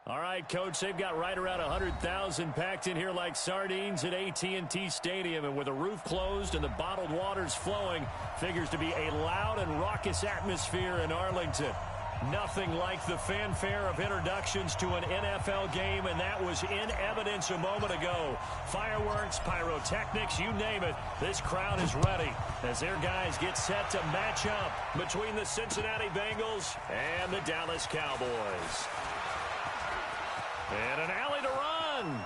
All right, Coach, they've got right around 100,000 packed in here like sardines at AT&T Stadium. And with the roof closed and the bottled waters flowing, figures to be a loud and raucous atmosphere in Arlington. Nothing like the fanfare of introductions to an NFL game, and that was in evidence a moment ago. Fireworks, pyrotechnics, you name it. This crowd is ready as their guys get set to match up between the Cincinnati Bengals and the Dallas Cowboys. And an alley to run.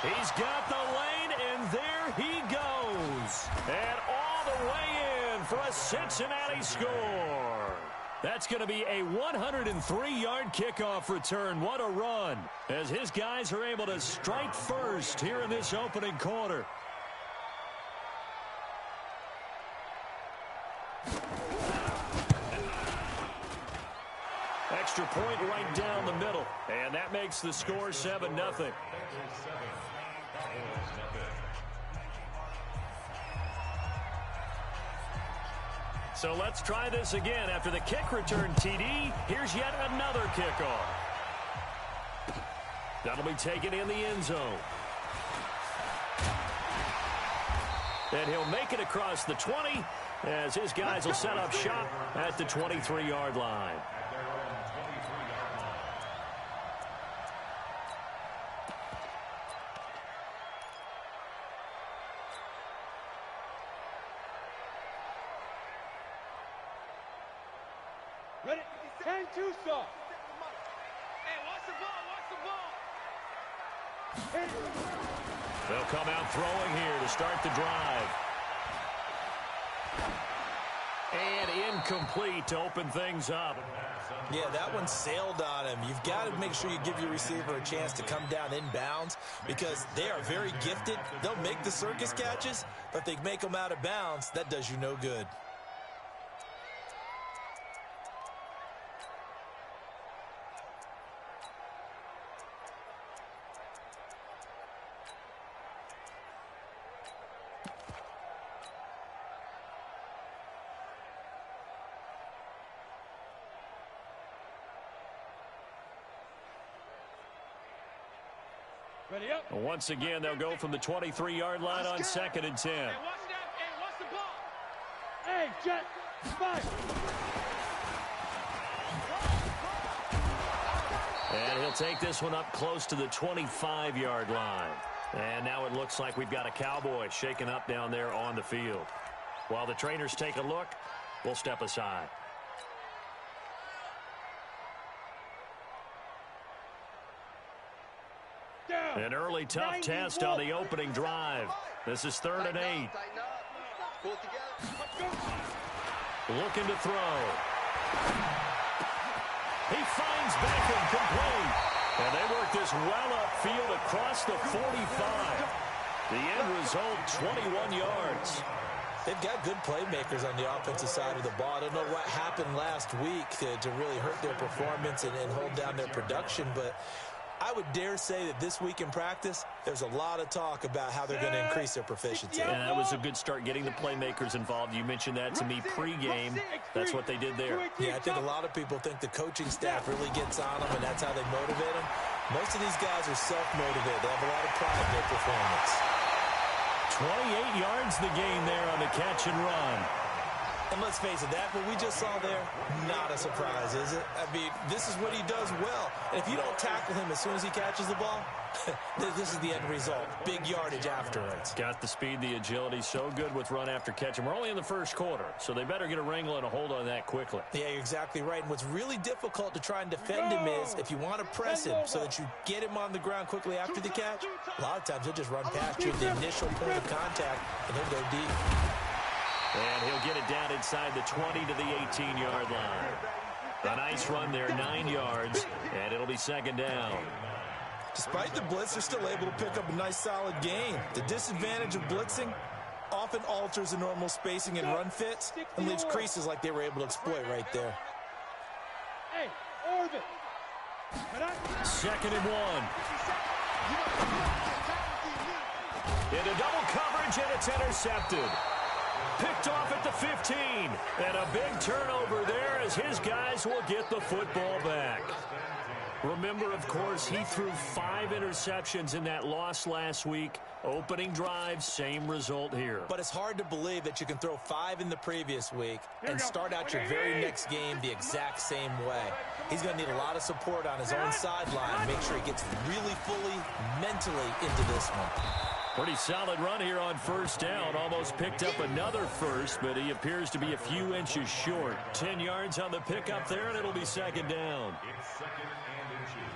He's got the lane, and there he goes. And all the way in for a Cincinnati score. That's going to be a 103-yard kickoff return. What a run, as his guys are able to strike first here in this opening quarter. Extra point right down the middle, and that makes the score 7-0. So let's try this again. After the kick return TD, here's yet another kickoff. That'll be taken in the end zone. And he'll make it across the 20 as his guys will set up shop at the 23-yard line. Ready? 10-2 stop. Hey, watch the ball, watch the ball. They'll come out throwing here to start the drive. And incomplete to open things up. Yeah, that one sailed on him. You've got to make sure you give your receiver a chance to come down inbounds because they are very gifted. They'll make the circus catches, but if they make them out of bounds, that does you no good. Ready up. Once again, they'll go from the 23-yard line on 2nd and 10. Hey, watch that. Hey, watch the ball. Hey, jet. Spike. And he'll take this one up close to the 25-yard line. And now it looks like we've got a Cowboy shaken up down there on the field. While the trainers take a look, we'll step aside. An early tough test on the opening drive. This is 3rd and 8. Looking to throw. He finds Beckham complete. And they work this well upfield across the 45. The end result, 21 yards. They've got good playmakers on the offensive side of the ball. I don't know what happened last week to really hurt their performance and hold down their production, but I would dare say that this week in practice, there's a lot of talk about how they're going to increase their proficiency. And that was a good start getting the playmakers involved. You mentioned that to me pregame. That's what they did there. Yeah, I think a lot of people think the coaching staff really gets on them, and that's how they motivate them. Most of these guys are self-motivated. They have a lot of pride in their performance. 28 yards the gain there on the catch and run. And let's face it, that what we just saw there, not a surprise, is it? I mean, this is what he does well. And if you don't tackle him as soon as he catches the ball, this is the end result. Big yardage afterwards. Got the speed, the agility, so good with run after catch. And we're only in the first quarter, so they better get a wrangle and a hold on that quickly. Yeah, you're exactly right. And what's really difficult to try and defend him is if you want to press him so that you get him on the ground quickly after the catch, a lot of times he'll just run past you at the initial point of contact, and he'll go deep. And he'll get it down inside the 20 to the 18-yard line. A nice run there, 9 yards, and it'll be 2nd down. Despite the blitz, they're still able to pick up a nice, solid gain. The disadvantage of blitzing often alters the normal spacing and run fits and leaves creases like they were able to exploit right there. Hey, orbit. 2nd and 1. Into double coverage, and it's intercepted. Picked off at the 15. And a big turnover there as his guys will get the football back. Remember, of course, he threw 5 interceptions in that loss last week. Opening drive, same result here. But it's hard to believe that you can throw 5 in the previous week and start out your very next game the exact same way. He's going to need a lot of support on his own sideline. Make sure he gets really fully mentally into this one. Pretty solid run here on first down. Almost picked up another first, but he appears to be a few inches short. 10 yards on the pickup there, and it'll be second down. It's second and inches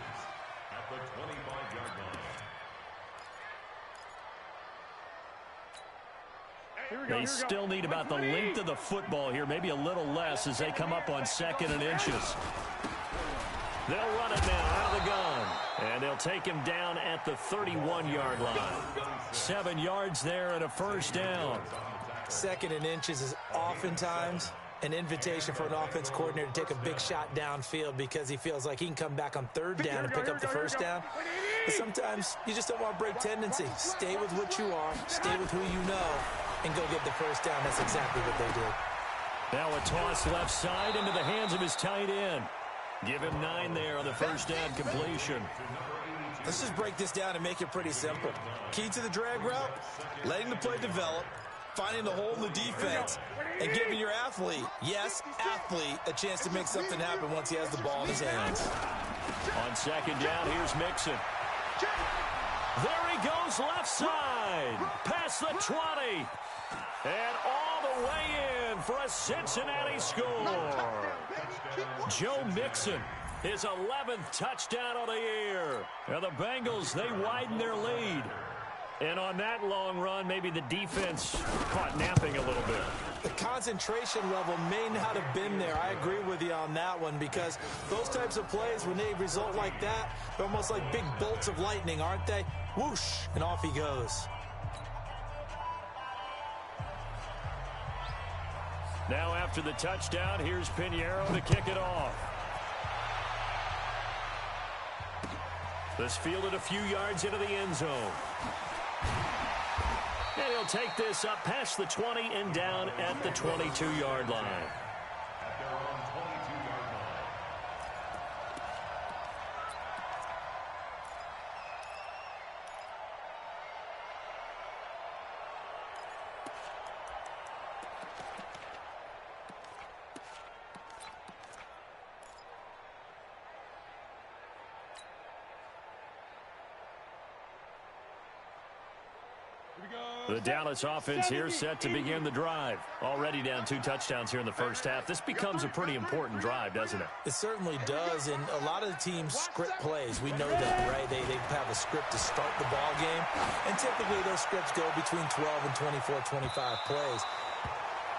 at the 25-yard line. They still need about the length of the football here, maybe a little less as they come up on second and inches. They'll run it now out of the gun, and they'll take him down at the 31-yard line. 7 yards there and a first down. Second and inches is oftentimes an invitation for an offense coordinator to take a big shot downfield because he feels like he can come back on third down and pick up the first down. But sometimes you just don't want to break tendency. Stay with what you are, stay with who you know, and go get the first down. That's exactly what they did. Now a toss left side into the hands of his tight end. Give him 9 there on the first down completion. Let's just break this down and make it pretty simple. Key to the drag route, letting the play develop, finding the hole in the defense, and giving your athlete, yes, athlete, a chance to make something happen once he has the ball in his hands. On second down, here's Mixon. There he goes left side, past the 20, and all the way in for a Cincinnati score. Joe Mixon, his 11th touchdown of the year. Now the Bengals, they widen their lead. And on that long run, maybe the defense caught napping a little bit. The concentration level may not have been there. I agree with you on that one because those types of plays, when they result like that, they're almost like big bolts of lightning, aren't they? Whoosh, and off he goes. Now after the touchdown, here's Pinheiro to kick it off. This fielded a few yards into the end zone. And he'll take this up past the 20 and down at the 22-yard line. At their own 22-yard line. The Dallas offense here set to begin the drive. Already down 2 touchdowns here in the first half. This becomes a pretty important drive, doesn't it? It certainly does, and a lot of the teams script plays. We know that, right? They have a script to start the ball game, and typically those scripts go between 12 and 24, 25 plays.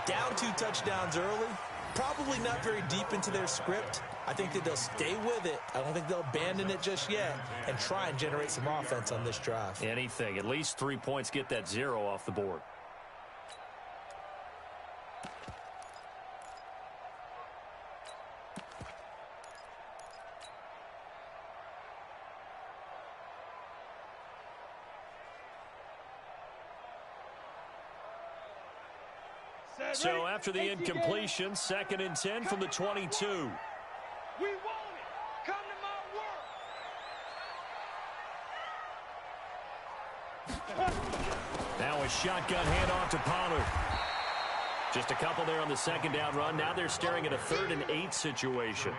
Down 2 touchdowns early, probably not very deep into their script. I think that they'll stay with it. I don't think they'll abandon it just yet and try and generate some offense on this drive. Anything. At least 3 points, get that 0 off the board. So after the incompletion, 2nd and 10 from the 22. We want it. Come to my work. Now a shotgun handoff to Pollard. Just a couple there on the second down run. Now they're staring at a 3rd and 8 situation.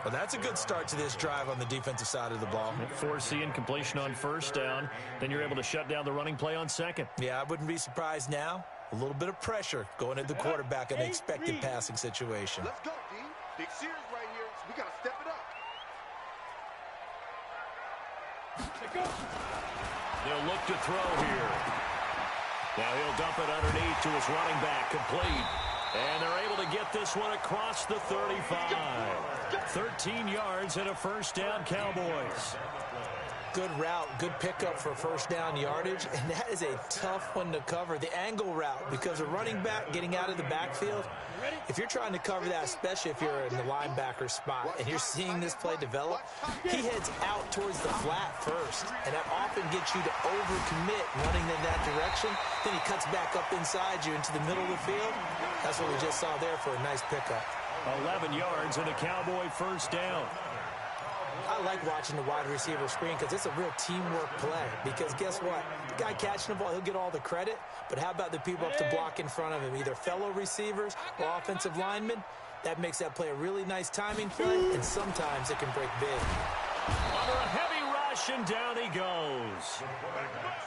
Well, that's a good start to this drive on the defensive side of the ball. Force the incompletion on first down. Then you're able to shut down the running play on second. Yeah, I wouldn't be surprised now. A little bit of pressure going at the quarterback in an expected passing situation. Let's go, D. Big series right here. So we got to step it up. They'll look to throw here. Now he'll dump it underneath to his running back, complete. And they're able to get this one across the 35. 13 yards and a first down, Cowboys. Good route, good pickup for first down yardage, and that is a tough one to cover. The angle route, because a running back getting out of the backfield, if you're trying to cover that, especially if you're in the linebacker spot and you're seeing this play develop, he heads out towards the flat first, and that often gets you to overcommit running in that direction. Then he cuts back up inside you into the middle of the field. That's what we just saw there for a nice pickup. 11 yards and a Cowboy first down. I like watching the wide receiver screen because it's a real teamwork play. Because guess what? The guy catching the ball, he'll get all the credit. But how about the people up to block in front of him, either fellow receivers or offensive linemen? That makes that play a really nice timing play, and sometimes it can break big. Under a heavy rush, and down he goes.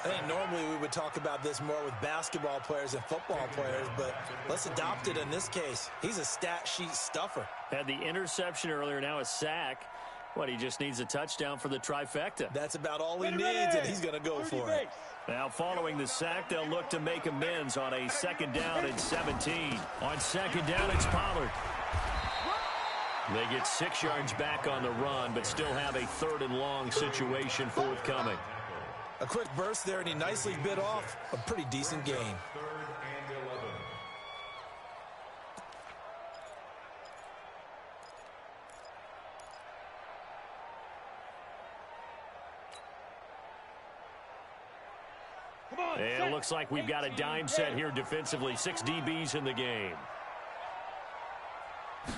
I think normally we would talk about this more with basketball players and football players, but let's adopt it in this case. He's a stat sheet stuffer. Had the interception earlier, now a sack. What, he just needs a touchdown for the trifecta. That's about all he needs, and he's going to go for it. Now, following the sack, they'll look to make amends on a 2nd down and 17. On 2nd down, it's Pollard. They get 6 yards back on the run, but still have a 3rd and long situation forthcoming. A quick burst there, and he nicely bit off a pretty decent gain. 3rd and 11. And it looks like we've got a dime set here defensively. 6 DBs in the game.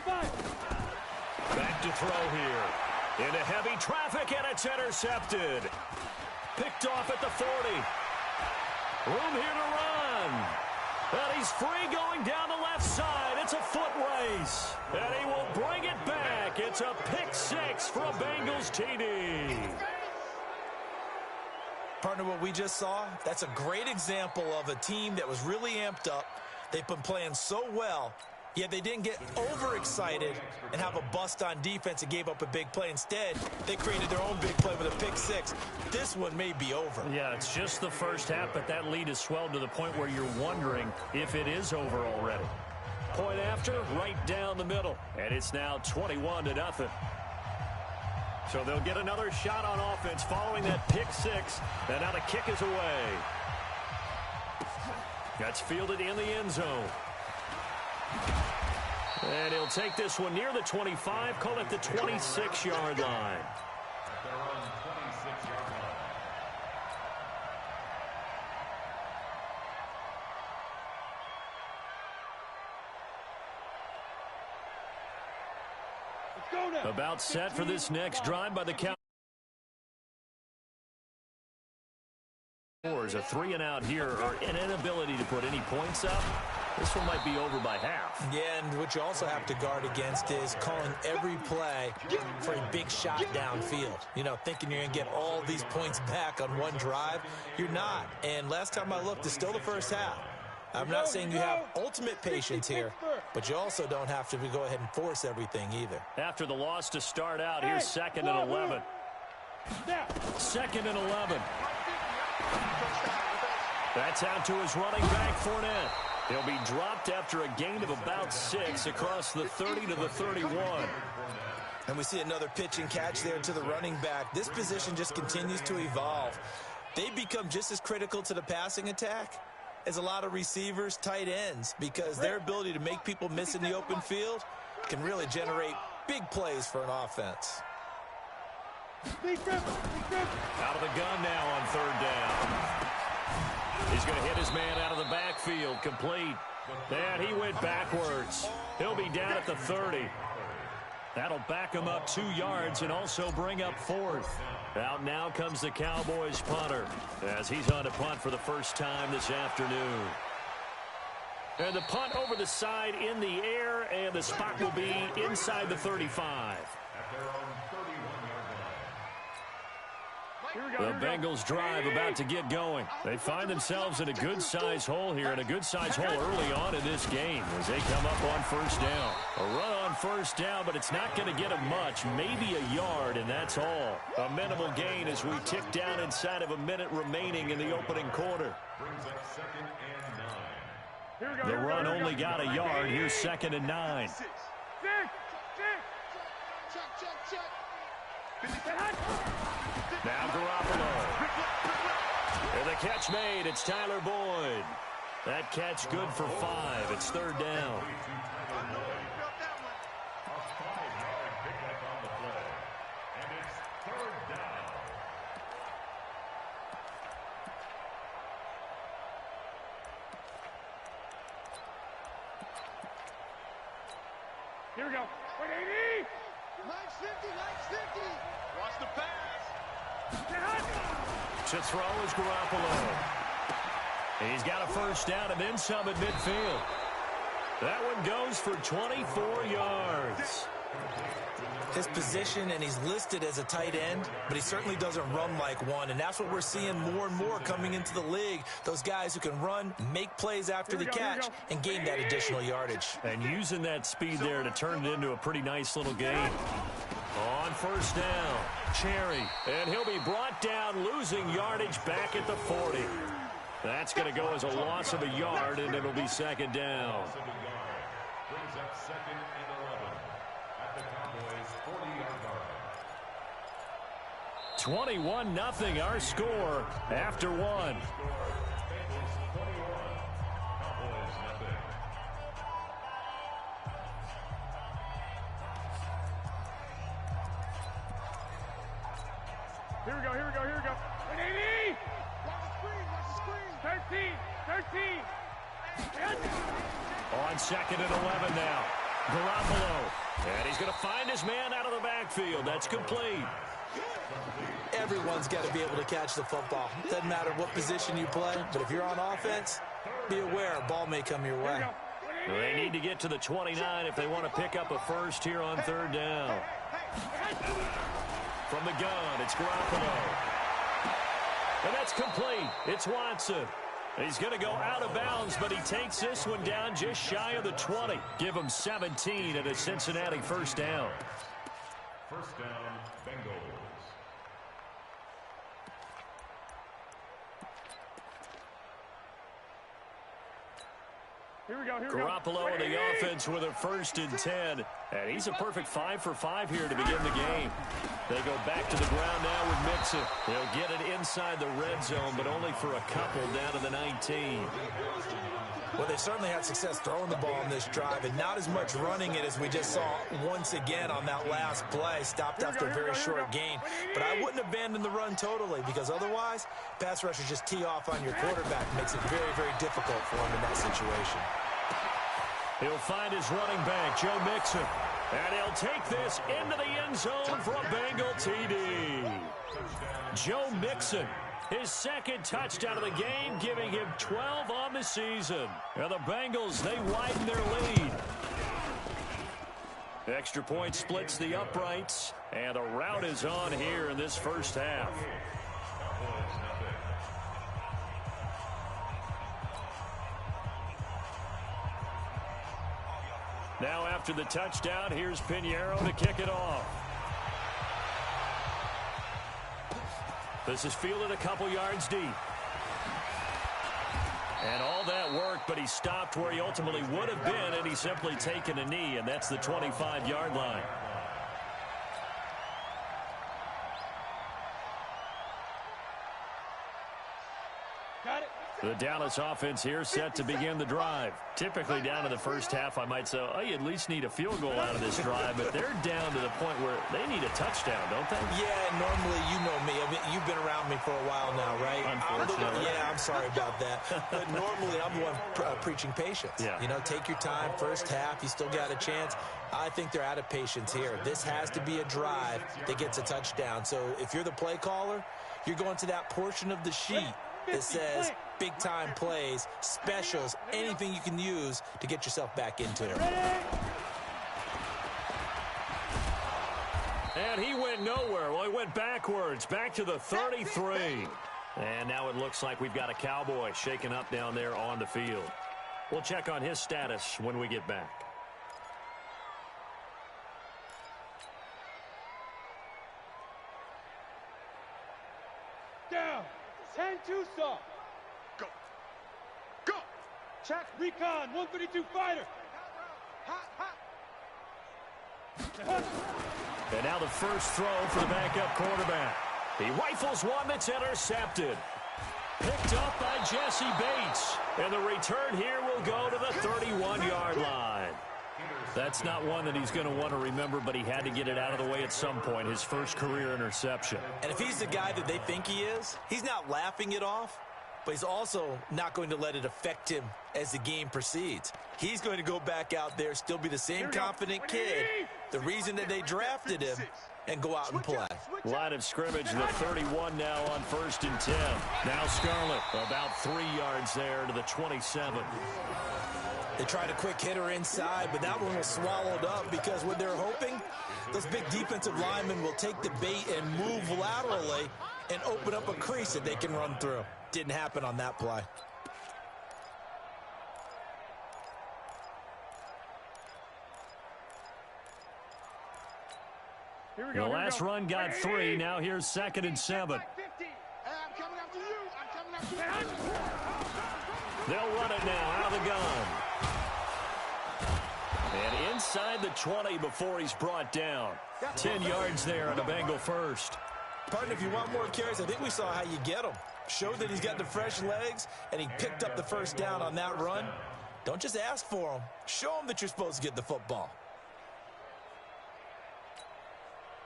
Back to throw here. Into heavy traffic, and it's intercepted. Picked off at the 40. Room here to run. And he's free going down the left side. It's a foot race. And he will bring it back. It's a pick 6 for a Bengals TD. Partner, what we just saw, that's a great example of a team that was really amped up. They've been playing so well, yet they didn't get overexcited and have a bust on defense and gave up a big play. Instead, they created their own big play with a pick 6. This one may be over. Yeah, it's just the first half, but that lead has swelled to the point where you're wondering if it is over already. Point after, right down the middle. And it's now 21-0. So they'll get another shot on offense following that pick 6. And now the kick is away. That's fielded in the end zone. And he'll take this one near the 25, call it the 26-yard line. They're on 26-yard line. Let's go now. About set for this next drive by the Cowboys. A 3-and-out here, or an inability to put any points up. This one might be over by half. Yeah, and what you also have to guard against is calling every play for a big shot downfield. You know, thinking you're going to get all these points back on one drive. You're not. And last time I looked, it's still the first half. I'm not saying you have ultimate patience here, but you also don't have to go ahead and force everything either. After the loss to start out, here's 2nd and 11. 2nd and 11. That's out to his running back, Fournette. He'll be dropped after a gain of about 6 across the 30 to the 31. And we see another pitch and catch there to the running back. This position just continues to evolve. They become just as critical to the passing attack as a lot of receivers, tight ends, because their ability to make people miss in the open field can really generate big plays for an offense. Out of the gun now on 3rd down. He's going to hit his man out of the backfield, complete. And he went backwards. He'll be down at the 30. That'll back him up 2 yards and also bring up 4th. Out now comes the Cowboys punter as he's on to punt for the first time this afternoon. And the punt over the side in the air, and the spot will be inside the 35. The Bengals drive about to get going. They find themselves in a good-sized hole here, and a good-sized hole early on in this game as they come up on 1st down. A run on 1st down, but it's not going to get them much, maybe a yard, and that's all. A minimal gain as we tick down inside of a minute remaining in the opening quarter. The run only got a yard. Here's 2nd and 9. Now Garoppolo. And the catch made. It's Tyler Boyd. That catch good for 5. It's 3rd down. Here we go. 180. Line's 50, line's 50. Watch the pass. To throw is Garoppolo. He's got a first down and then some at midfield. That one goes for 24 yards. His position, and he's listed as a tight end, but he certainly doesn't run like one, and that's what we're seeing more and more coming into the league. Those guys who can run, make plays after the catch, and gain that additional yardage. And using that speed there to turn it into a pretty nice little game. On first down, Cherry, and he'll be brought down, losing yardage back at the 40. That's going to go as a loss of a yard, and it'll be second down. Brings up second and 11 at the Cowboys' 40-yard line. 21-0 our score after one. Bengals 21, Cowboys nothing. Here we go, here we go, here we go. 180! Watch the screen, watch the screen. 13! On second and 11 now. Garoppolo. And he's going to find his man out of the backfield. That's complete. Everyone's got to be able to catch the football. Doesn't matter what position you play, but if you're on offense, be aware a ball may come your way. They need to get to the 29 if they want to pick up a first here on third down. From the gun, it's Garoppolo. And that's complete. It's Watson. He's going to go out of bounds, but he takes this one down just shy of the 20. Give him 17 at a Cincinnati first down. First down, Bengals. Here we go, here we go. Garoppolo in the offense with a first and 10. And he's a perfect 5 for 5 here to begin the game. They go back to the ground now with Mixon. They'll get it inside the red zone, but only for a couple down to the 19. Well, they certainly had success throwing the ball in this drive, and not as much running it as we just saw once again on that last play. Stopped after a very short gain. But I wouldn't abandon the run totally, because otherwise, pass rushers just tee off on your quarterback. Makes it very, very difficult for him in that situation. He'll find his running back, Joe Mixon. And he'll take this into the end zone for a Bengal TD. Joe Mixon, his second touchdown of the game, giving him 12 on the season. And the Bengals, they widen their lead. Extra point splits the uprights, and the rout is on here in this first half. Now after the touchdown, here's Pinheiro to kick it off. This is fielded a couple yards deep. And all that work, but he stopped where he ultimately would have been, and he's simply taken a knee, and that's the 25-yard line. Got it. The Dallas offense here set to begin the drive. Typically down to the first half, I might say, oh, you at least need a field goal out of this drive, but they're down to the point where they need a touchdown, don't they? Yeah, normally, you know me. I mean, you've been around me for a while now, right? Unfortunately. Yeah, I'm sorry about that. But normally, I'm the one preaching patience. Yeah. You know, take your time. First half, you still got a chance. I think they're out of patience here. This has to be a drive that gets a touchdown. So if you're the play caller, you're going to that portion of the sheet that says big-time plays, specials, anything you can use to get yourself back into it. And he went nowhere. Well, he went backwards, back to the 33. And now it looks like we've got a Cowboy shaken up down there on the field. We'll check on his status when we get back. Down. 10-2 stop. Go. Go. Check. Recon. 152 fighter. Hot, hot. And now the first throw for the backup quarterback. He rifles one that's intercepted. Picked up by Jesse Bates. And the return here will go to the 31-yard line. That's not one that he's going to want to remember, but he had to get it out of the way at some point, his first career interception. And if he's the guy that they think he is, he's not laughing it off, but he's also not going to let it affect him as the game proceeds. He's going to go back out there, still be the same confident kid, the reason that they drafted him, and go out and play. Line of scrimmage, the 31 now on 1st and 10. Now Scarlett about 3 yards there to the 27. They tried a quick hitter inside, but that one was swallowed up because what they're hoping, those big defensive linemen will take the bait and move laterally and open up a crease that they can run through. Didn't happen on that play. The last run got 3. Now here's 2nd and 7. I'm coming after you. I'm coming after you. They'll run it now out of the gun. And inside the 20 before he's brought down. 10 yards there on a Bengal first. Partner, if you want more carries, I think we saw how you get them. Showed that he's got the fresh legs, and he picked up the first down on that run. Don't just ask for them. Show them that you're supposed to get the football.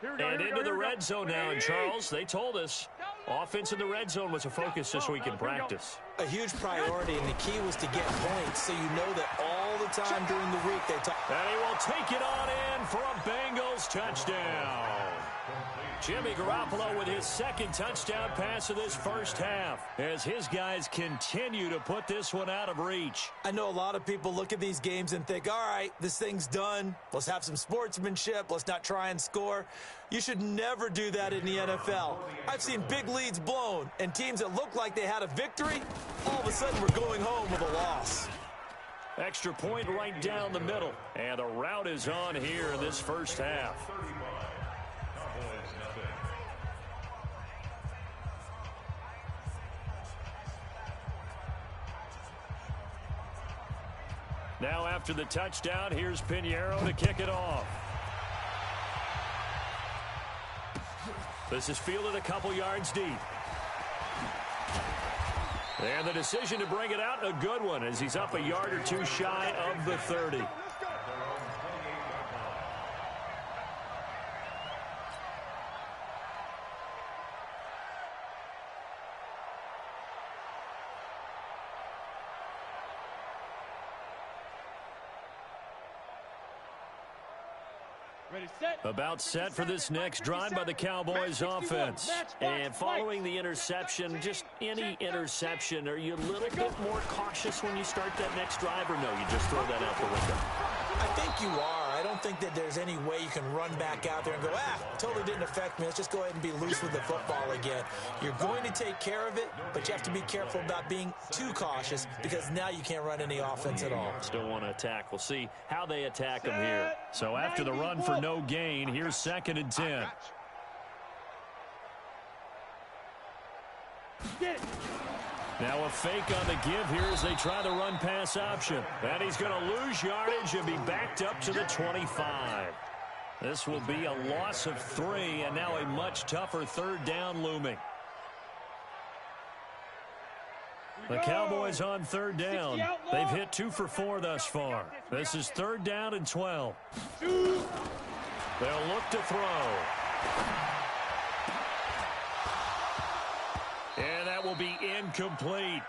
And into the red zone now, and Charles, they told us offense in the red zone was a focus this week in practice. A huge priority, and the key was to get points, so you know that all the time during the week they talk. And he will take it on in for a Bengals touchdown. Jimmy Garoppolo with his 2nd touchdown pass of this first half as his guys continue to put this one out of reach. I know a lot of people look at these games and think, all right, this thing's done. Let's have some sportsmanship. Let's not try and score. You should never do that in the NFL. I've seen big leads blown and teams that look like they had a victory, all of a sudden we're going home with a loss. Extra point right down the middle. And the route is on here in this first half. Now after the touchdown, here's Pinheiro to kick it off. This is fielded a couple yards deep. And the decision to bring it out, a good one, as he's up a yard or 2 shy of the 30. About set for this next drive by the Cowboys offense. And following the interception, just any interception, are you a little bit more cautious when you start that next drive, or no, you just throw that out the window? I think you are. I don't think that there's any way you can run back out there and go, totally didn't affect me. Let's just go ahead and be loose with the football again. You're going to take care of it, but you have to be careful about being too cautious because now you can't run any offense at all. Still want to attack. We'll see how they attack them here. So after the run for no gain, here's 2nd and 10. Now a fake on the give here as they try the run-pass option. And he's going to lose yardage and be backed up to the 25. This will be a loss of 3, and now a much tougher 3rd down looming. The Cowboys on 3rd down. They've hit 2 for 4 thus far. This is 3rd down and 12. They'll look to throw. And that will be incomplete.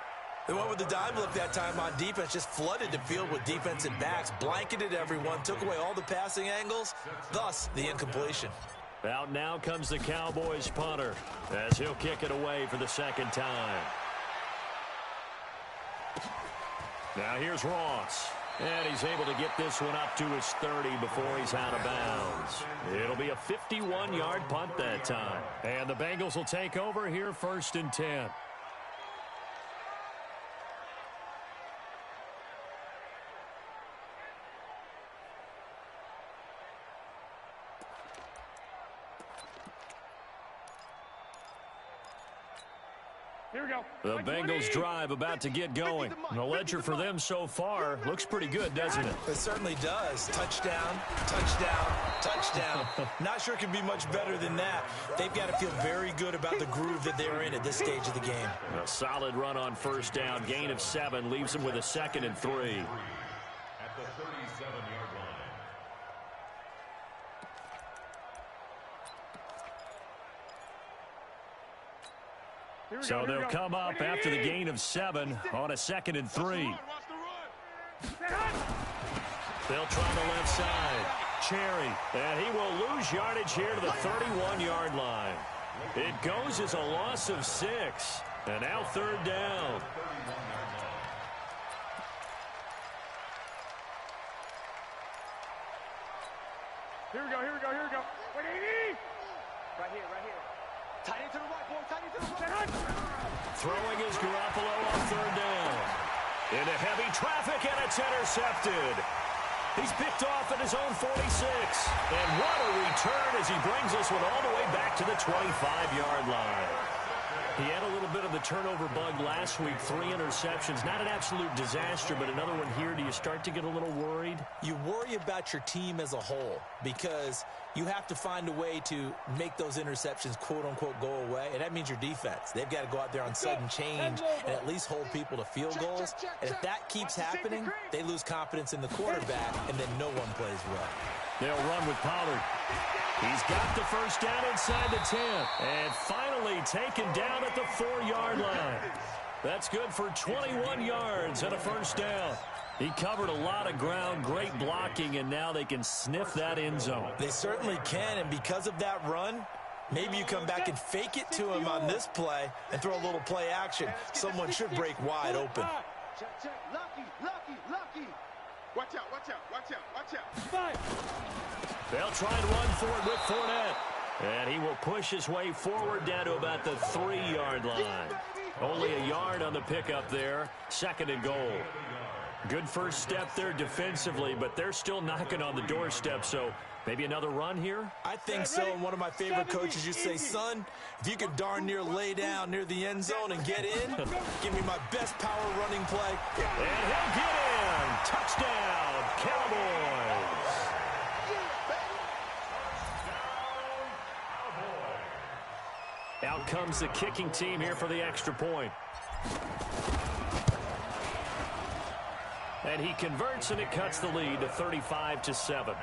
They went with the dime look that time on defense, just flooded the field with defensive backs, blanketed everyone, took away all the passing angles, thus the incompletion. Out now comes the Cowboys punter as he'll kick it away for the 2nd time. Now here's Ross. And he's able to get this one up to his 30 before he's out of bounds. It'll be a 51-yard punt that time. And the Bengals will take over here 1st and 10. The Bengals drive about to get going. And the ledger for them so far looks pretty good, doesn't it? It certainly does. Touchdown, touchdown, touchdown. Not sure it can be much better than that. They've got to feel very good about the groove that they're in at this stage of the game. A solid run on 1st down. Gain of 7 leaves them with a 2nd and 3. At the 37-yard line. So they'll come up after the gain of 7 on a 2nd and 3. They'll try the left side. Cherry, and he will lose yardage here to the 31-yard line. It goes as a loss of 6, and now 3rd down. Here we go. Wait, right here. Tight end to the right, boy. Tight end to the right. Throwing is Garoppolo on 3rd down. Into heavy traffic, and it's intercepted. He's picked off at his own 46. And what a return as he brings this one all the way back to the 25-yard line. He had a little bit of the turnover bug last week, 3 interceptions. Not an absolute disaster, but another one here. Do you start to get a little worried? You worry about your team as a whole because you have to find a way to make those interceptions, quote-unquote, go away, and that means your defense. They've got to go out there on sudden change and at least hold people to field goals. And if that keeps happening, they lose confidence in the quarterback, and then no one plays well. They'll run with Pollard. He's got the first down inside the 10. And finally taken down at the 4-yard line. That's good for 21 yards and a first down. He covered a lot of ground, great blocking, and now they can sniff that end zone. They certainly can, and because of that run, maybe you come back and fake it to him on this play and throw a little play action. Someone should break wide open. Check. Lucky. Watch out. They'll try and run for it with Fournette. And he will push his way forward down to about the 3-yard line. Only a yard on the pickup there. 2nd and goal. Good first step there defensively, but they're still knocking on the doorstep, so maybe another run here? I think so, and one of my favorite coaches used to say, son, if you could darn near lay down near the end zone and get in, give me my best power running play. And he'll get in. Touchdown, Cowboys. Out comes the kicking team here for the extra point. And he converts, and it cuts the lead to 35-7.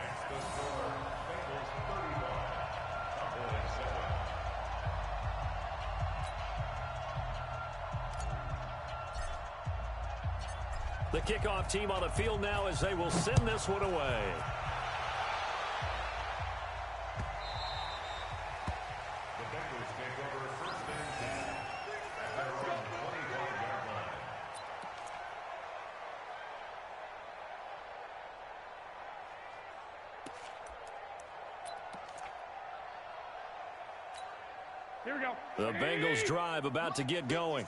The kickoff team on the field now as they will send this one away. The Bengals take over 1st and 10 at their own 25-yard line. Here we go. The Bengals drive about to get going.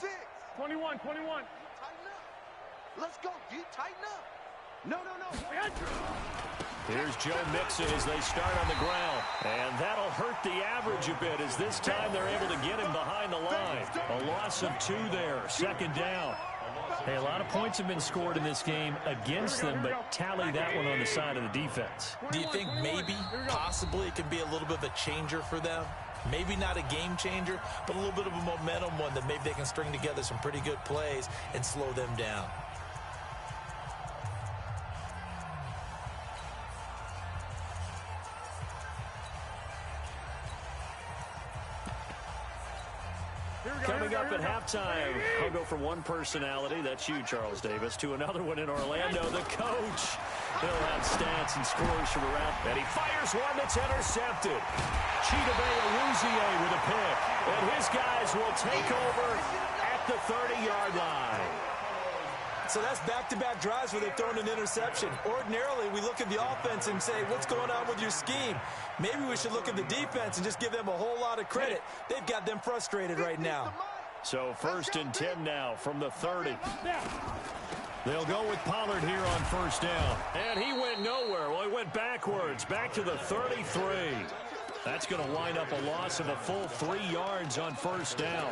21. Tighten up. Let's go, D. Tighten up. No. Here's Joe Mixon as they start on the ground. And that'll hurt the average a bit as this time they're able to get him behind the line. A loss of 2 there. 2nd down. Hey, a lot of points have been scored in this game against them, but tally that one on the side of the defense. Do you think maybe, possibly, it can be a little bit of a changer for them? Maybe not a game changer, but a little bit of a momentum one that maybe they can string together some pretty good plays and slow them down. Coming up at halftime, I'll go from one personality, that's you, Charles Davis, to another one in Orlando, the coach. He'll have stats and scores from around, and he fires one that's intercepted. Chidobe Awuzie with a pick, and his guys will take over at the 30-yard line. So that's back-to-back drives where they've thrown an interception. Ordinarily, we look at the offense and say, what's going on with your scheme? Maybe we should look at the defense and just give them a whole lot of credit. They've got them frustrated right now. So 1st and 10 now from the 30. They'll go with Pollard here on 1st down. And he went nowhere. Well, he went backwards, back to the 33. That's going to wind up a loss of a full 3 yards on 1st down.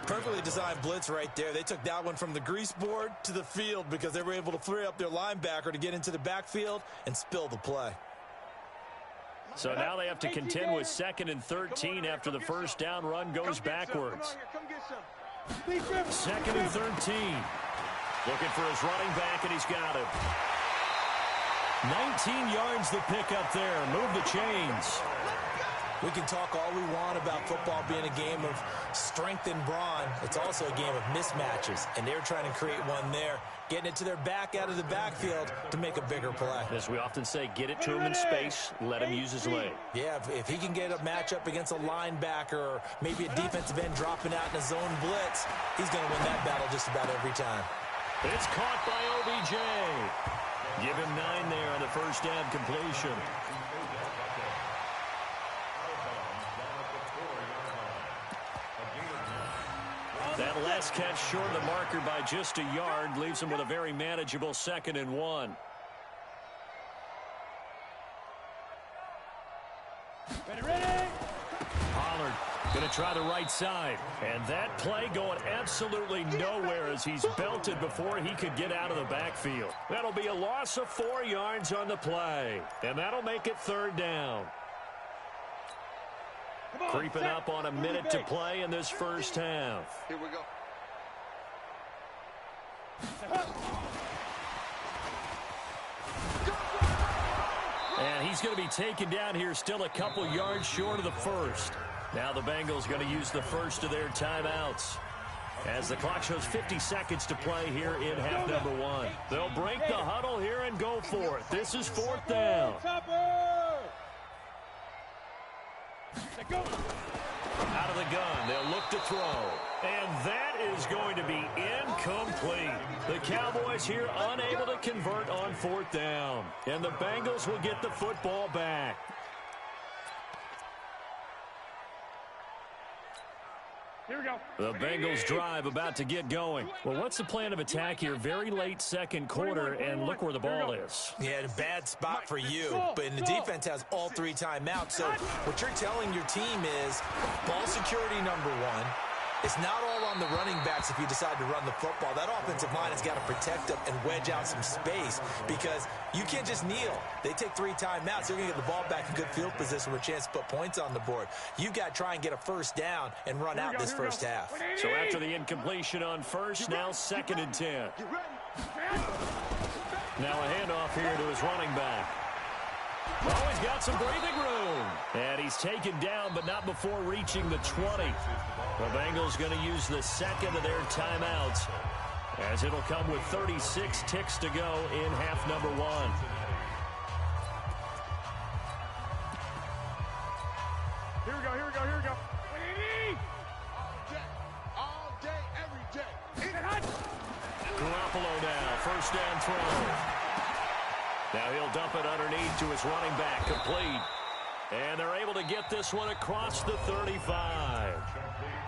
Perfectly designed blitz right there. They took that one from the grease board to the field because they were able to free up their linebacker to get into the backfield and spill the play. So now they have to contend with 2nd and 13 after the 1st down run goes backwards. 2nd and 13. Looking for his running back, and he's got him. 19 yards the pickup there. Move the chains. We can talk all we want about football being a game of strength and brawn. It's also a game of mismatches, and they're trying to create one there, getting it to their back out of the backfield to make a bigger play. As we often say, get it to him in space, let him use his leg. Yeah, if he can get a matchup against a linebacker or maybe a defensive end dropping out in a zone blitz, he's going to win that battle just about every time. It's caught by OBJ. Give him 9 there on the first down completion. That last catch short of the marker by just a yard leaves him with a very manageable 2nd and 1. Ready. Pollard going to try the right side. And that play going absolutely nowhere as he's belted before he could get out of the backfield. That'll be a loss of 4 yards on the play. And that'll make it 3rd down. Creeping up on a minute to play in this first half. Here we go. And he's going to be taken down here still a couple yards short of the first. Now the Bengals going to use the first of their timeouts. As the clock shows 50 seconds to play here in half number 1. They'll break the huddle here and go for it. This is 4th down. Out of the gun, they'll look to throw. And that is going to be incomplete. The Cowboys here unable to convert on 4th down. And the Bengals will get the football back. Here we go. The Bengals drive about to get going. Well, what's the plan of attack here? Very late second quarter, and look where the ball is. Yeah, a bad spot for you, but the defense has all 3 timeouts. So what you're telling your team is ball security number 1. It's not all on the running backs if you decide to run the football. That offensive line has got to protect them and wedge out some space because you can't just kneel. They take 3 timeouts. They're going to get the ball back in good field position with a chance to put points on the board. You've got to try and get a first down and run out this first half. So after the incompletion on first, now 2nd and 10. Now a handoff here to his running back. Oh, he's got some breathing room. And he's taken down, but not before reaching the 20. The Bengals going to use the 2nd of their timeouts as it'll come with 36 ticks to go in half number 1. Here we go, here we go, here we go. All day, every day. Garoppolo now, first down throw. Now he'll dump it underneath to his running back, complete. And they're able to get this one across the 35.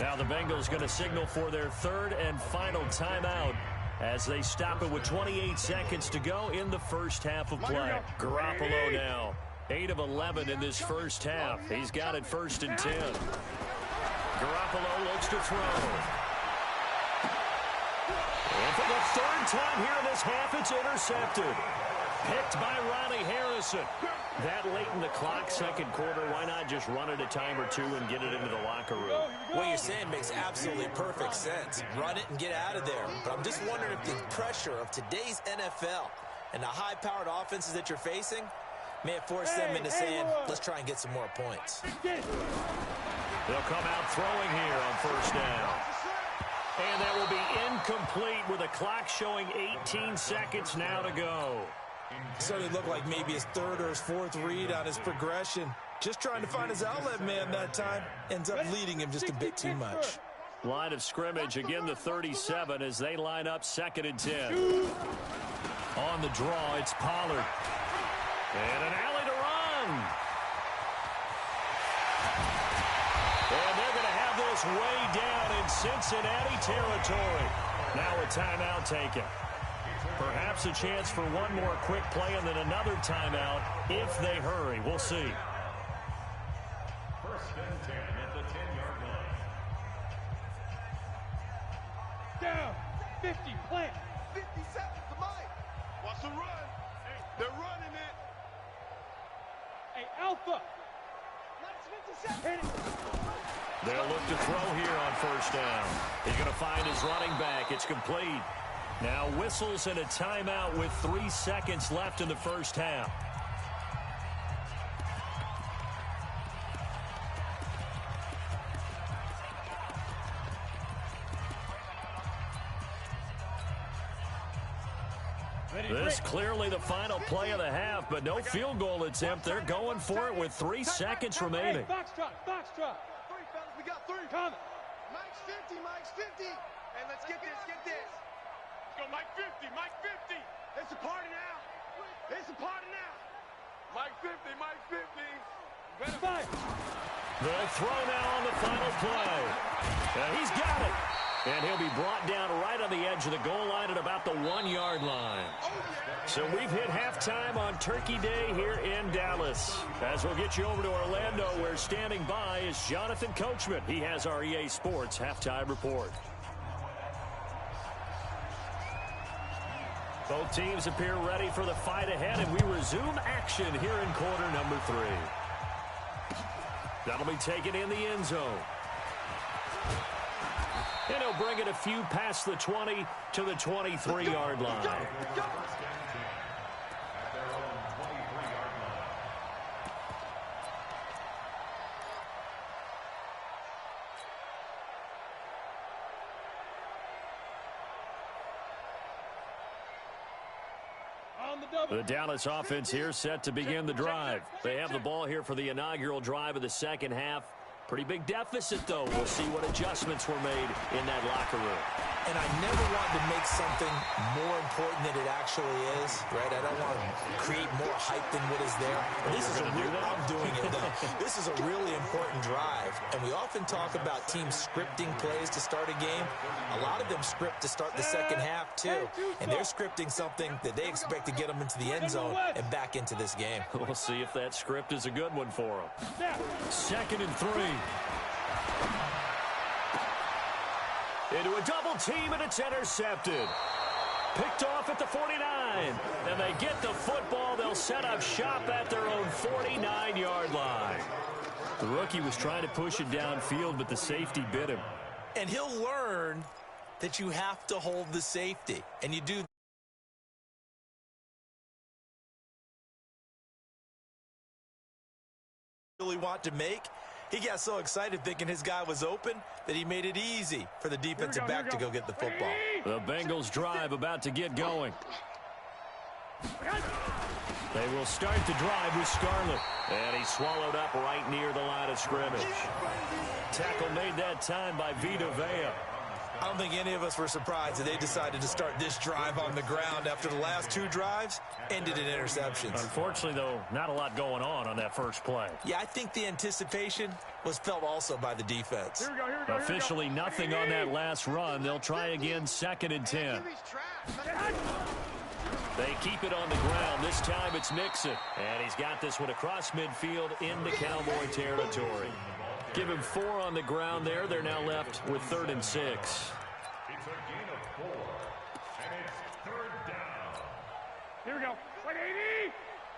Now the Bengals going to signal for their 3rd and final timeout as they stop it with 28 seconds to go in the first half of play. Garoppolo now, 8 of 11 in this first half. He's got it 1st and 10. Garoppolo looks to throw. And for the 3rd time here in this half, it's intercepted. Picked by Riley Harrison. That late in the clock, second quarter, why not just run it a time or 2 and get it into the locker room? What you're saying makes absolutely perfect sense. Run it and get out of there. But I'm just wondering if the pressure of today's NFL and the high-powered offenses that you're facing may have forced them into saying, let's try and get some more points. They'll come out throwing here on first down. And that will be incomplete with the clock showing 18 seconds now to go. Certainly looked like maybe his 3rd or his 4th read on his progression. Just trying to find his outlet man that time. Ends up leading him just a bit too much. Line of scrimmage, again the 37 as they line up 2nd and 10. On the draw, it's Pollard. And an alley to run. And they're going to have this way down in Cincinnati territory. Now a timeout taken. Perhaps a chance for one more quick play and then another timeout if they hurry. We'll see. 1st and 10 at the 10-yard line. Down. 50, plant. 50 seconds to Mike. What's the run? They're running it. Hey, Alpha. Hit it. They'll look to throw here on first down. He's going to find his running back. It's complete. Now whistles and a timeout with 3 seconds left in the first half. This clearly the final play of the half, but no field goal attempt. They're going for it with 3 seconds remaining. Box truck. 3, fellas, we got 3. Coming. Mike's 50. Hey, let's get this. Let's go, Mike 50. It's a party now. Mike 50. Better fight. The throw now on the final play. He's got it. And he'll be brought down right on the edge of the goal line at about the 1-yard line. So we've hit halftime on Turkey Day here in Dallas. As we'll get you over to Orlando, where standing by is Jonathan Coachman. He has our EA Sports halftime report. Both teams appear ready for the fight ahead, and we resume action here in quarter number 3. That'll be taken in the end zone. And he'll bring it a few past the 20 to the 23-yard line. The Dallas offense here set to begin the drive. They have the ball here for the inaugural drive of the second half. Pretty big deficit, though. We'll see what adjustments were made in that locker room. And I never want to make something more important than it actually is, right? I don't want to create more hype than what is there. This is I'm doing it, though. This is a really important drive. And we often talk about teams scripting plays to start a game. A lot of them script to start the second half, too. And they're scripting something that they expect to get them into the end zone and back into this game. We'll see if that script is a good one for them. 2nd and 3. Into a double team, and it's intercepted. Picked off at the 49. And they get the football. They'll set up shop at their own 49-yard line. The rookie was trying to push it downfield, but the safety bit him. And he'll learn that you have to hold the safety. And you do really want to make. He got so excited thinking his guy was open that he made it easy for the defensive back to go get the football. The Bengals drive about to get going. They will start the drive with Scarlett. And he's swallowed up right near the line of scrimmage. Tackle made that time by Vita Vea. I don't think any of us were surprised that they decided to start this drive on the ground after the last 2 drives ended in interceptions. Unfortunately, though, not a lot going on that first play. Yeah, I think the anticipation was felt also by the defense. Here we go. Officially nothing on that last run. They'll try again 2nd and 10. They keep it on the ground. This time it's Mixon. And he's got this one across midfield into Cowboy territory. Give him 4 on the ground there. They're now left with 3rd and 6. It's a gain of 4, and it's 3rd down. Here we go. 180.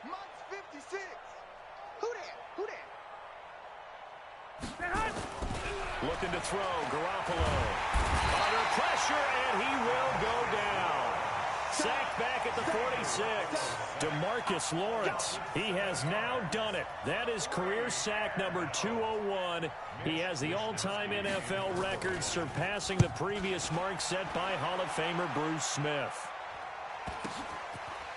Mike's 56. Who that? Looking to throw. Garoppolo. Under pressure, and he will go down. Sacked back at the 46. DeMarcus Lawrence. He has now done it. That is career sack number 201. He has the all-time NFL record, surpassing the previous mark set by Hall of Famer Bruce Smith.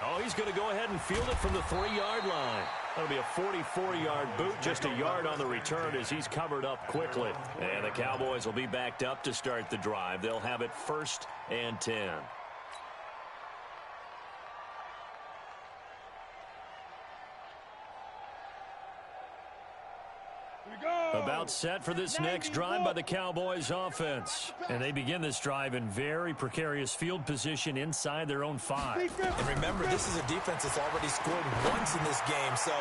Oh, he's going to go ahead and field it from the 3-yard line. That'll be a 44-yard boot, just a yard on the return as he's covered up quickly. And the Cowboys will be backed up to start the drive. They'll have it 1st and 10. About set for this next drive by the Cowboys offense. And they begin this drive in very precarious field position inside their own 5. And remember, this is a defense that's already scored once in this game, so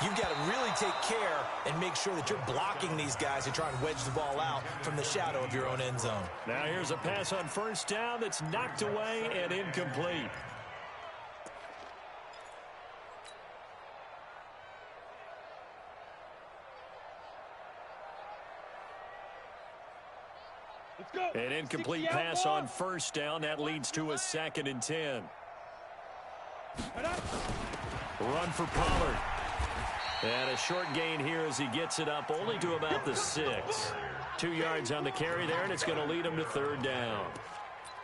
you've got to really take care and make sure that you're blocking these guys who try and wedge the ball out from the shadow of your own end zone. Now here's a pass on 1st down that's knocked away and incomplete. An incomplete pass on 1st down. That leads to a 2nd and 10. Run for Pollard. And a short gain here as he gets it up only to about the 6. 2 yards on the carry there, and it's going to lead him to 3rd down.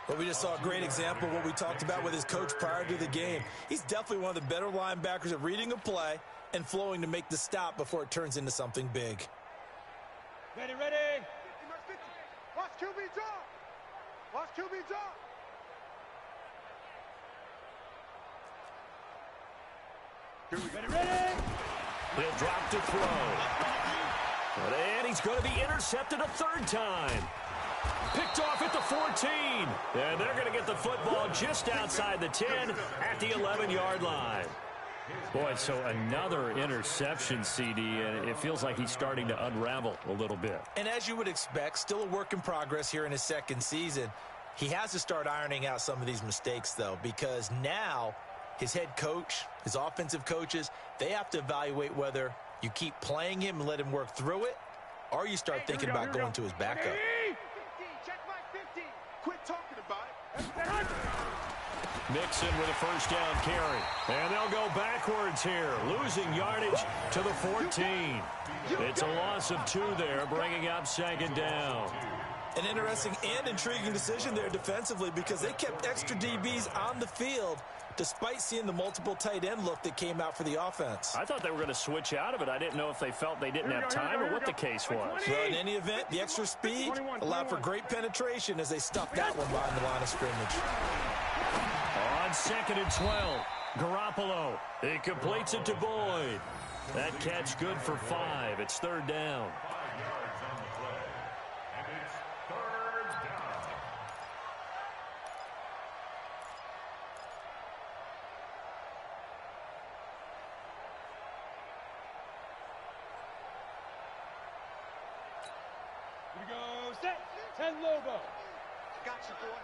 Well, we just saw a great example of what we talked about with his coach prior to the game. He's definitely one of the better linebackers at reading a play and flowing to make the stop before it turns into something big. Ready. Watch QB drop. Watch QB drop. Ready. He'll drop to throw. And he's going to be intercepted a third time. Picked off at the 14. And they're going to get the football just outside the 10 at the 11-yard line. Boy, so another interception, CD, and it feels like he's starting to unravel a little bit. And as you would expect, still a work in progress here in his second season. He has to start ironing out some of these mistakes, though, because now his head coach, his offensive coaches, they have to evaluate whether you keep playing him and let him work through it, or you start thinking about going to his backup. 15, check my 15. Quit talking about it. Mixon with a first down carry. And they'll go backwards here, losing yardage to the 14. It's a loss of 2 there, bringing up second down. An interesting and intriguing decision there defensively because they kept extra DBs on the field despite seeing the multiple tight end look that came out for the offense. I thought they were going to switch out of it. I didn't know if they felt they didn't have time or what the case was. Well, in any event, the extra speed allowed for great penetration as they stuffed that one behind the line of scrimmage. On 2nd and 12, Garoppolo. He completes it to Boyd. That catch good for 5. It's third down. 5 yards on the play. And it's third down. Here we go. Set. 10 Lobo. I got you, boy.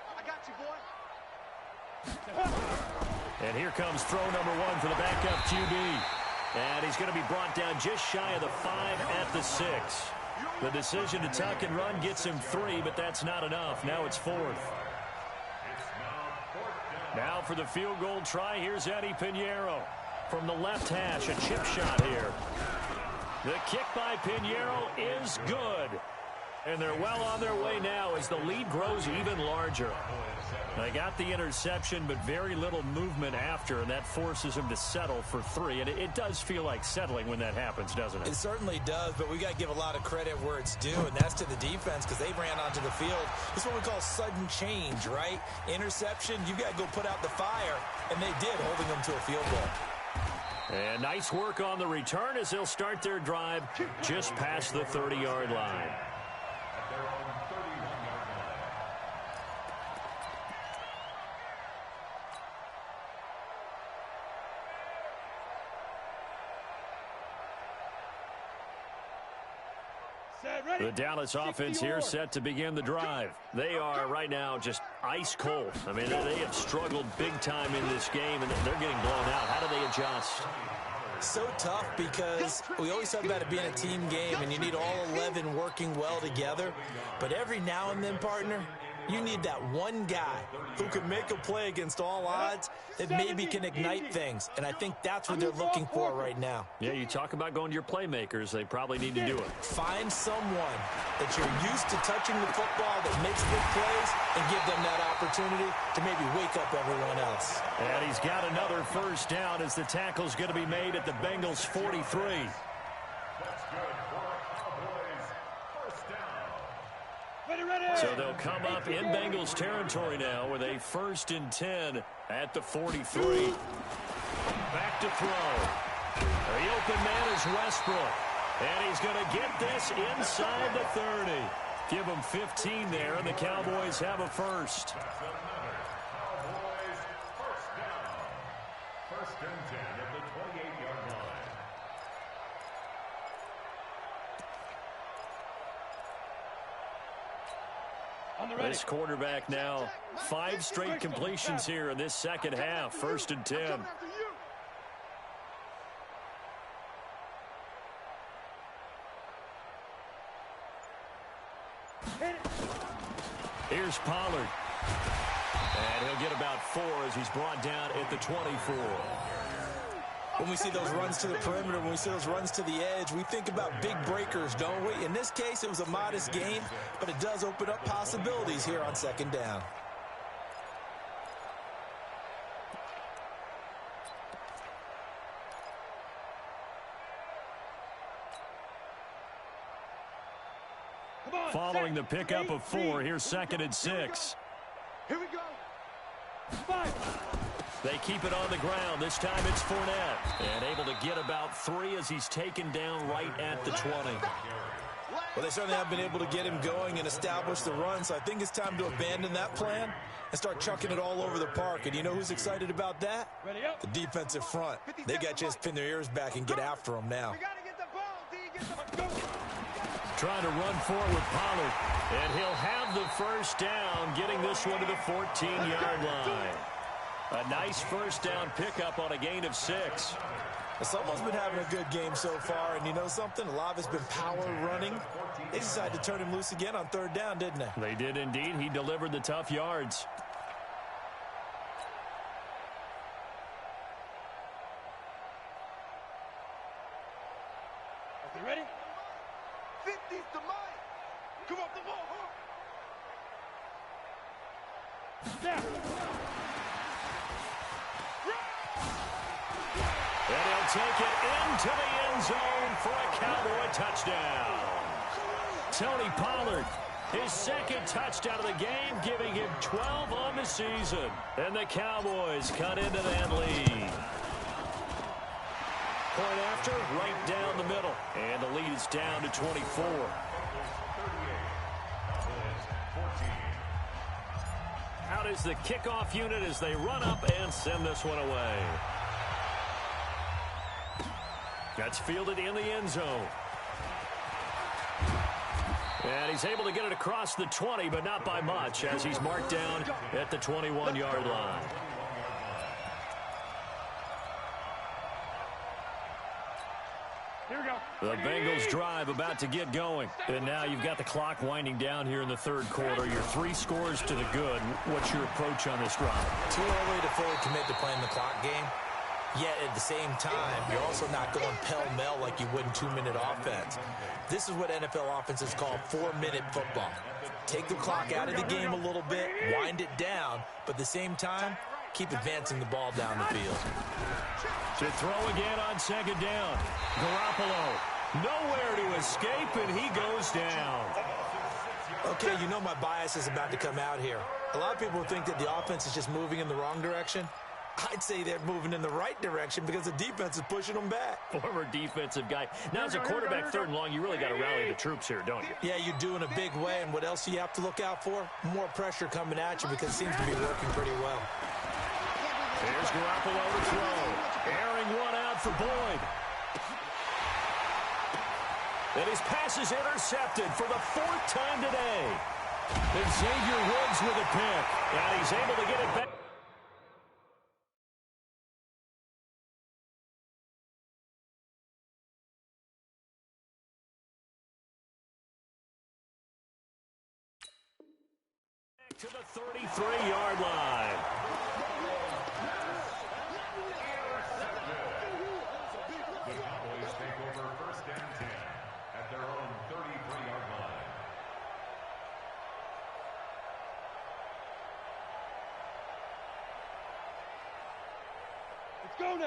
And here comes throw number 1 for the backup QB. And he's going to be brought down just shy of the 5 at the 6. The decision to tuck and run gets him 3, but that's not enough. Now it's 4th. Now for the field goal try, here's Eddie Pinheiro. From the left hash, a chip shot here. The kick by Pinheiro is good. And they're well on their way now as the lead grows even larger. They got the interception, but very little movement after, and that forces them to settle for 3. And it does feel like settling when that happens, doesn't it? It certainly does, but we got to give a lot of credit where it's due, and that's to the defense because they ran onto the field. This is what we call sudden change, right? Interception, you got to go put out the fire, and they did, holding them to a field goal. And nice work on the return as they'll start their drive just past the 30-yard line. The Dallas offense here set to begin the drive. They are right now just ice cold. I mean, they have struggled big time in this game, and they're getting blown out. How do they adjust? So tough because we always talk about it being a team game, and you need all 11 working well together. But every now and then, partner, you need that one guy who can make a play against all odds that maybe can ignite things. And I think that's what they're looking for right now. Yeah, you talk about going to your playmakers. They probably need to do it. Find someone that you're used to touching the football that makes big plays and give them that opportunity to maybe wake up everyone else. And he's got another first down as the tackle's going to be made at the Bengals 43. That's good for Cowboys. First down. Ready. So they'll come up in Bengals territory now with a 1st and 10 at the 43. Back to throw. The open man is Westbrook. And he's going to get this inside the 30. Give him 15 there, and the Cowboys have a first. That's another Cowboys first down. 1st and 10 at the 28-yard line. This quarterback now 5 straight completions here in this second half. 1st and 10. Here's Pollard. And he'll get about 4 as he's brought down at the 24. When we see those runs to the perimeter, when we see those runs to the edge, we think about big breakers, don't we? In this case, it was a modest gain, but it does open up possibilities here on 2nd down. Following the pickup of 4, here's 2nd and 6. Here we go. They keep it on the ground. This time it's Fournette. And able to get about 3 as he's taken down right at the 20. Well, they certainly have been able to get him going and establish the run, so I think it's time to abandon that plan and start chucking it all over the park. And you know who's excited about that? The defensive front. They got a chance to pin their ears back and get after him now. Trying to run forward with Pollard. And he'll have the first down, getting this one to the 14-yard line. A nice first down pickup on a gain of 6. Someone's been having a good game so far, and you know something? A lot of it's been power running. They decided to turn him loose again on 3rd down, didn't they? They did indeed. He delivered the tough yards. You ready? 50's the mic. Come on, the ball, Snap. And he'll take it into the end zone for a Cowboy touchdown. Tony Pollard, his 2nd touchdown of the game, giving him 12 on the season. And the Cowboys cut into that lead. Point after, right down the middle. And the lead is down to 24. Out is the kickoff unit as they run up and send this one away. That's fielded in the end zone. And he's able to get it across the 20, but not by much, as he's marked down at the 21-yard line. Here we go. The Bengals drive about to get going. And now you've got the clock winding down here in the 3rd quarter. You're 3 scores to the good. What's your approach on this drive? Too early to fully commit to playing the clock game. Yet at the same time, you're also not going pell-mell like you would in 2-minute offense. This is what NFL offenses call 4-minute football. Take the clock out of the game a little bit, wind it down, but at the same time, keep advancing the ball down the field. To throw again on 2nd down. Garoppolo, nowhere to escape, and he goes down. Okay, you know my bias is about to come out here. A lot of people think that the offense is just moving in the wrong direction. I'd say they're moving in the right direction because the defense is pushing them back. Former defensive guy. Now, as a quarterback 3rd and long, you really got to rally the troops here, don't you? Yeah, you do in a big way. And what else do you have to look out for? More pressure coming at you because it seems to be working pretty well. Here's Garoppolo to throw. Airing one out for Boyd. And his pass is intercepted for the 4th time today. And Xavier Woods with a pick. And he's able to get it back. To the 33-yard line. The Cowboys take over 1st and 10 at their own 33-yard line.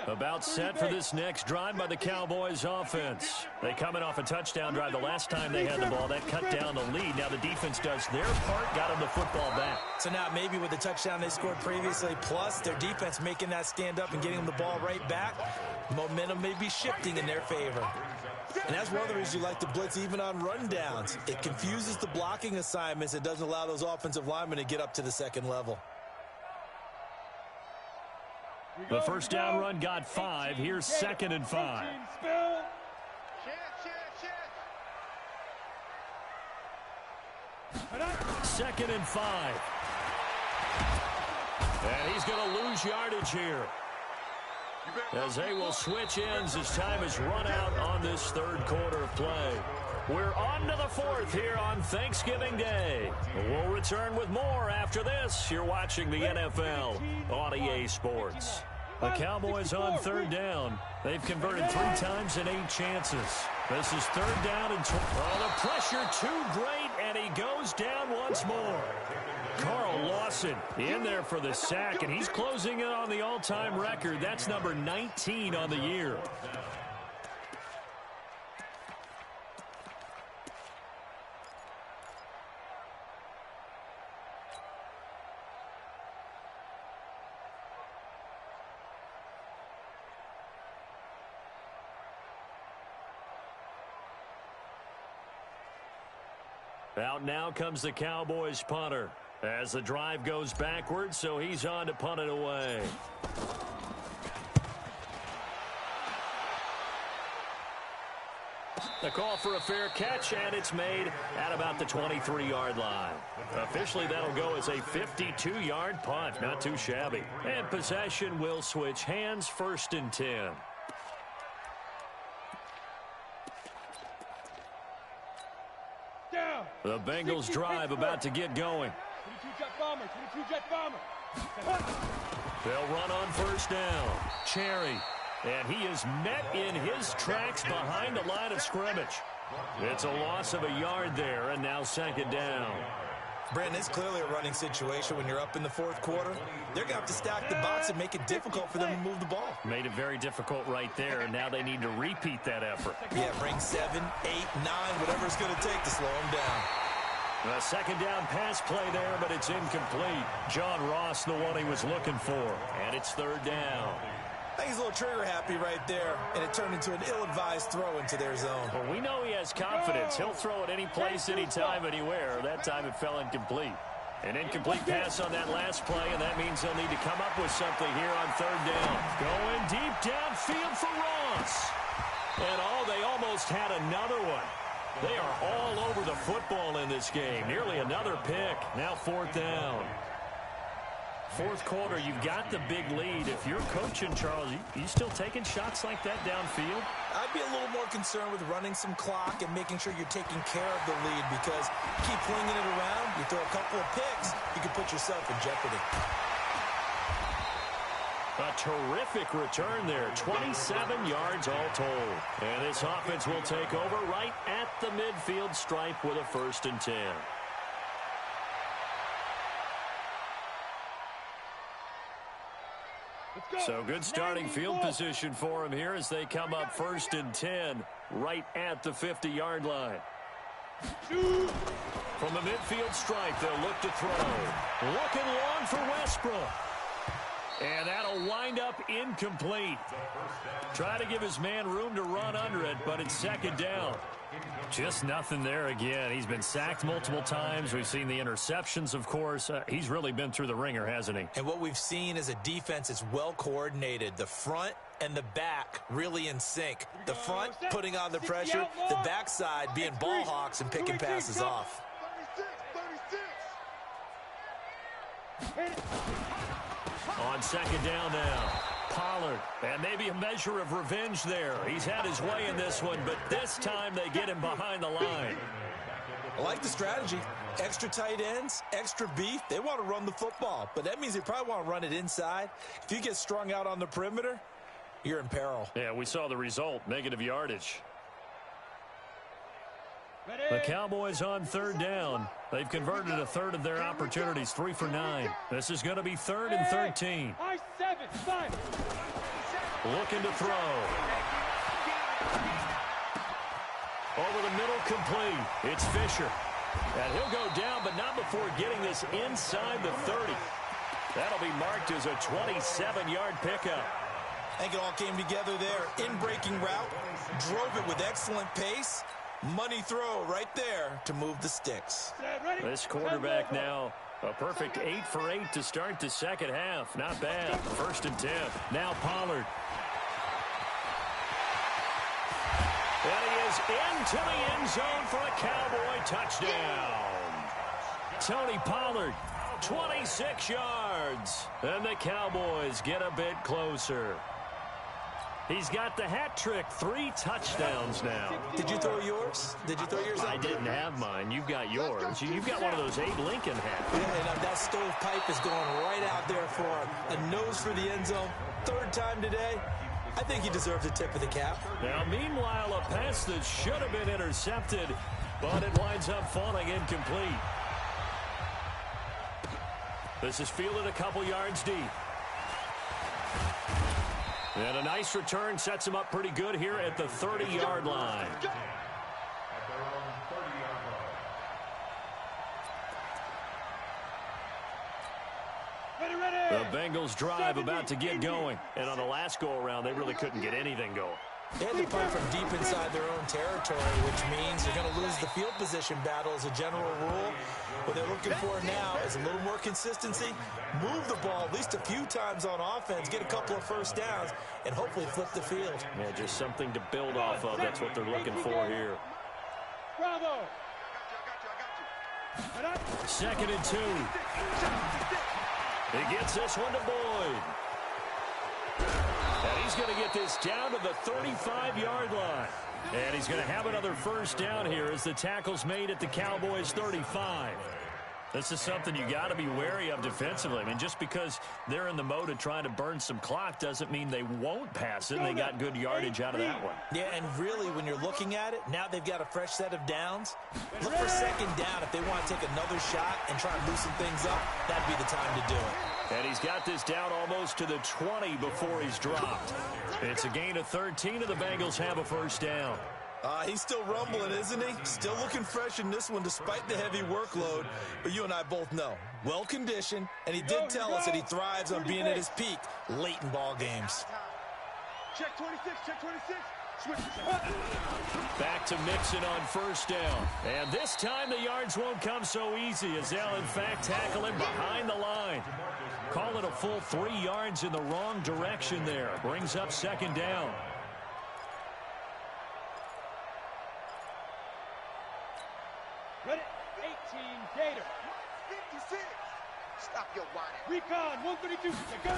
About set for this next drive by the Cowboys offense. They coming off a touchdown drive the last time they had the ball. That cut down the lead. Now the defense does their part, got them the football back. So now maybe with the touchdown they scored previously, plus their defense making that stand up and getting them the ball right back, momentum may be shifting in their favor. And that's one of the reasons you like to blitz even on rundowns. It confuses the blocking assignments. It doesn't allow those offensive linemen to get up to the 2nd level. The first down run got 5. Here's 2nd and 5. Second and 5. And he's going to lose yardage here, as they will switch ends as time is run out on this 3rd quarter of play. We're on to the 4th here on Thanksgiving Day. We'll return with more after this. You're watching the NFL on EA Sports. The Cowboys on 3rd down. They've converted 3 times in 8 chances. This is 3rd down and the pressure too great, and he goes down once more. Carl Lawson in there for the sack, and he's closing in on the all-time record. That's number 19 on the year. Out now comes the Cowboys punter as the drive goes backwards, so he's on to punt it away. The call for a fair catch, and it's made at about the 23-yard line. Officially, that'll go as a 52-yard punt. Not too shabby. And possession will switch hands, 1st and 10. Down. The Bengals drive about to get going. 22-jet bomber, 22-jet bomber. They'll run on 1st down. Cherry. And he is met in his tracks behind the line of scrimmage. It's a loss of a yard there, and now 2nd down. Brandon, it's clearly a running situation when you're up in the 4th quarter. They're going to have to stack the box and make it difficult for them to move the ball. Made it very difficult right there, and now they need to repeat that effort. Yeah, bring 7, 8, 9, whatever it's going to take to slow them down. A 2nd down pass play there, but it's incomplete. John Ross, the one he was looking for, and it's 3rd down. I think he's a little trigger happy right there, and it turned into an ill-advised throw into their zone. Well, we know he has confidence. He'll throw it any place, anytime, anywhere. That time it fell incomplete. An incomplete pass on that last play, and that means they'll need to come up with something here on 3rd down. Going deep downfield for Ross. And they almost had another one. They are all over the football in this game. Nearly another pick. Now 4th down. 4th quarter, you've got the big lead. If you're coaching, Charles, you still taking shots like that downfield? I'd be a little more concerned with running some clock and making sure you're taking care of the lead, because keep flinging it around, you throw a couple of picks, you can put yourself in jeopardy. A terrific return there. 27 yards all told. And this offense will take over right at the midfield stripe with a 1st and 10. So good starting field position for him here as they come up 1st and 10 right at the 50-yard line. From the midfield stripe, they'll look to throw. Looking long for Westbrook. And that'll wind up incomplete. Try to give his man room to run under it, but it's 2nd down. Just nothing there again. He's been sacked multiple times. We've seen the interceptions, of course. He's really been through the ringer, hasn't he? And what we've seen is a defense that's well coordinated. The front and the back really in sync. The front putting on the pressure, the backside being ball hawks and picking passes off. 36. On 2nd down now, Pollard, and maybe a measure of revenge there. He's had his way in this one, but this time they get him behind the line. I like the strategy. Extra tight ends, extra beef. They want to run the football, but that means they probably want to run it inside. If you get strung out on the perimeter, you're in peril. Yeah, we saw the result, negative yardage. The Cowboys on 3rd down. They've converted a third of their opportunities, 3 for 9. This is going to be 3rd and 13. Looking to throw. Over the middle, complete. It's Fisher. And he'll go down, but not before getting this inside the 30. That'll be marked as a 27-yard pickup. I think it all came together there. In-breaking route, drove it with excellent pace. Money throw right there to move the sticks. This quarterback now, a perfect 8 for 8 to start the 2nd half. Not bad. 1st and 10. Now Pollard. And he is into the end zone for a Cowboy touchdown. Tony Pollard, 26 yards. And the Cowboys get a bit closer. He's got the hat trick, 3 touchdowns now. Did you throw yours? Did you throw yours out? I didn't have mine. You've got yours. You've got one of those Abe Lincoln hats. Yeah, and that stovepipe is going right out there for a nose for the end zone. 3rd time today. I think he deserves a tip of the cap. Now, meanwhile, a pass that should have been intercepted, but it winds up falling incomplete. This is fielded a couple yards deep. And a nice return sets him up pretty good here at the 30-yard line. The Bengals drive about to get going. And on the last go-around, they really couldn't get anything going. They had to punt from deep inside their own territory, which means you're going to lose the field position battle as a general rule. What they're looking for now is a little more consistency, move the ball at least a few times on offense, get a couple of first downs, and hopefully flip the field. Yeah, just something to build off of. That's what they're looking for here. Bravo. 2nd and 2. He gets this one to Boyd. And he's going to get this down to the 35-yard line. And he's going to have another first down here as the tackle's made at the Cowboys' 35. This is something you got to be wary of defensively. I mean, just because they're in the mode of trying to burn some clock doesn't mean they won't pass it. And they got good yardage out of that one. Yeah, and really, when you're looking at it, now they've got a fresh set of downs. Look for 2nd down if they want to take another shot and try and loosen things up. That'd be the time to do it. And he's got this down almost to the 20 before he's dropped. It's a gain of 13, and the Bengals have a first down. He's still rumbling, isn't he? Still looking fresh in this one despite the heavy workload. But you and I both know, well-conditioned, and he did tell us that he thrives on being at his peak late in ball games. Check 26, check 26. Switch. Back to Mixon on first down. And this time the yards won't come so easy as they'll, in fact, tackle him behind the line. Call it a full 3 yards in the wrong direction there. Brings up 2nd down. Ready? 18, Gator. 56. Stop your whining. Recon, 132. Go.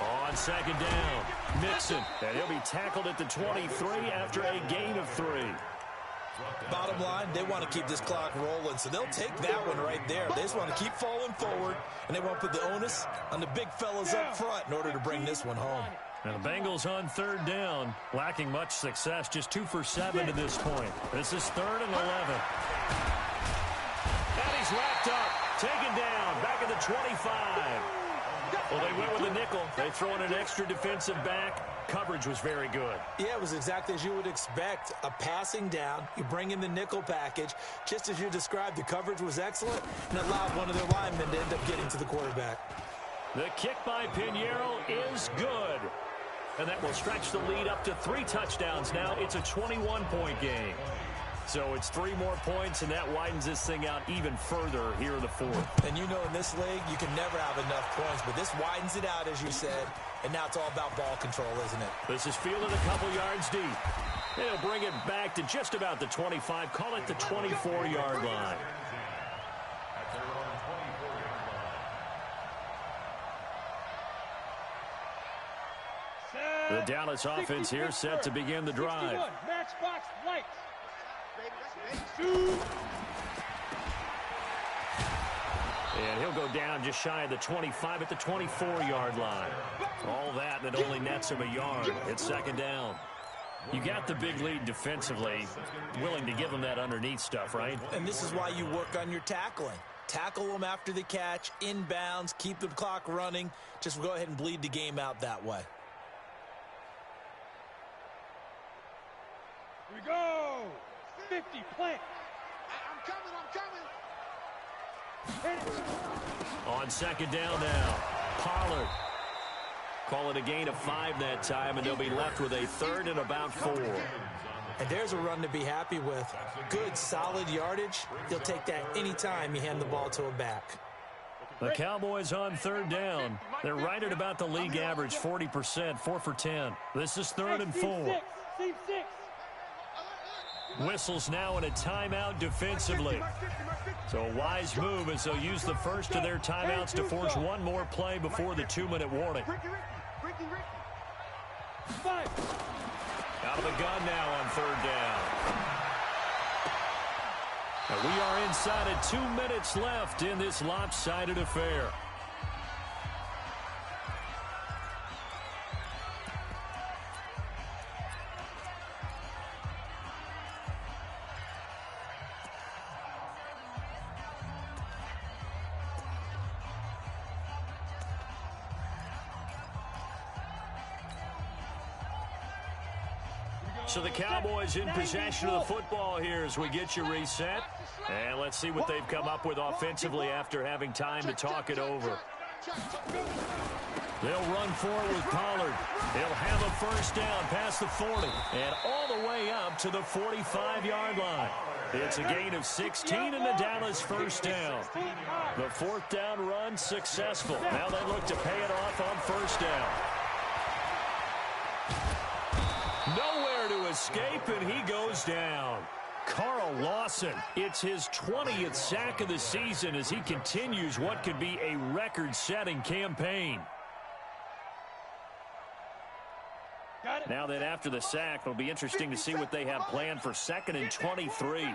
On 2nd down, Mixon. And he'll be tackled at the 23 after a gain of 3. Bottom line, they want to keep this clock rolling, so they'll take that one right there. They just want to keep falling forward, and they want to put the onus on the big fellas up front in order to bring this one home. And the Bengals on 3rd down, lacking much success, just 2 for 7 to this point. This is 3rd and 11. And he's wrapped up, taken down, back at the 25. Well, they went with a nickel. They throw in an extra defensive back. Coverage was very good. Yeah, it was exactly as you would expect. A passing down, you bring in the nickel package. Just as you described, the coverage was excellent and allowed one of their linemen to end up getting to the quarterback. The kick by Pinheiro is good. And that will stretch the lead up to 3 touchdowns now. It's a 21-point game. So it's 3 more points, and that widens this thing out even further here in the 4th. And you know in this league, you can never have enough points, but this widens it out, as you said, and now it's all about ball control, isn't it? This is fielded a couple yards deep. And he'll bring it back to just about the 25, call it the 24-yard line. The Dallas offense here set to begin the drive. Matchbox lights. And he'll go down just shy of the 25 at the 24-yard line. All that only nets him a yard. It's 2nd down. You got the big lead defensively, willing to give them that underneath stuff, right? And this is why you work on your tackling. Tackle them after the catch, inbounds, keep the clock running. Just go ahead and bleed the game out that way. Here we go. 50, plant. I'm coming. On 2nd down now, Pollard. Call it a gain of 5 that time, and they'll be left with a 3rd and about 4. And there's a run to be happy with. Good, solid yardage. He'll take that anytime you hand the ball to a back. The Cowboys on 3rd down. They're right at about the league average, 40%, 4 for 10. This is 3rd and 4. Whistles now in a timeout defensively. So a wise move as they'll use the first of their timeouts to force one more play before the 2-minute warning. Out of the gun now on 3rd down. And we are inside of 2 minutes left in this lopsided affair. So the Cowboys in possession of the football here as we get you reset. And let's see what they've come up with offensively after having time to talk it over. They'll run forward with Pollard. He'll have a first down past the 40 and all the way up to the 45-yard line. It's a gain of 16 and a Dallas first down. The fourth down run successful. Now they look to pay it off on first down. Nowhere to escape, and he goes down. Carl Lawson, it's his 20th sack of the season as he continues what could be a record-setting campaign. Now that after the sack, it'll be interesting to see what they have planned for 2nd and 23.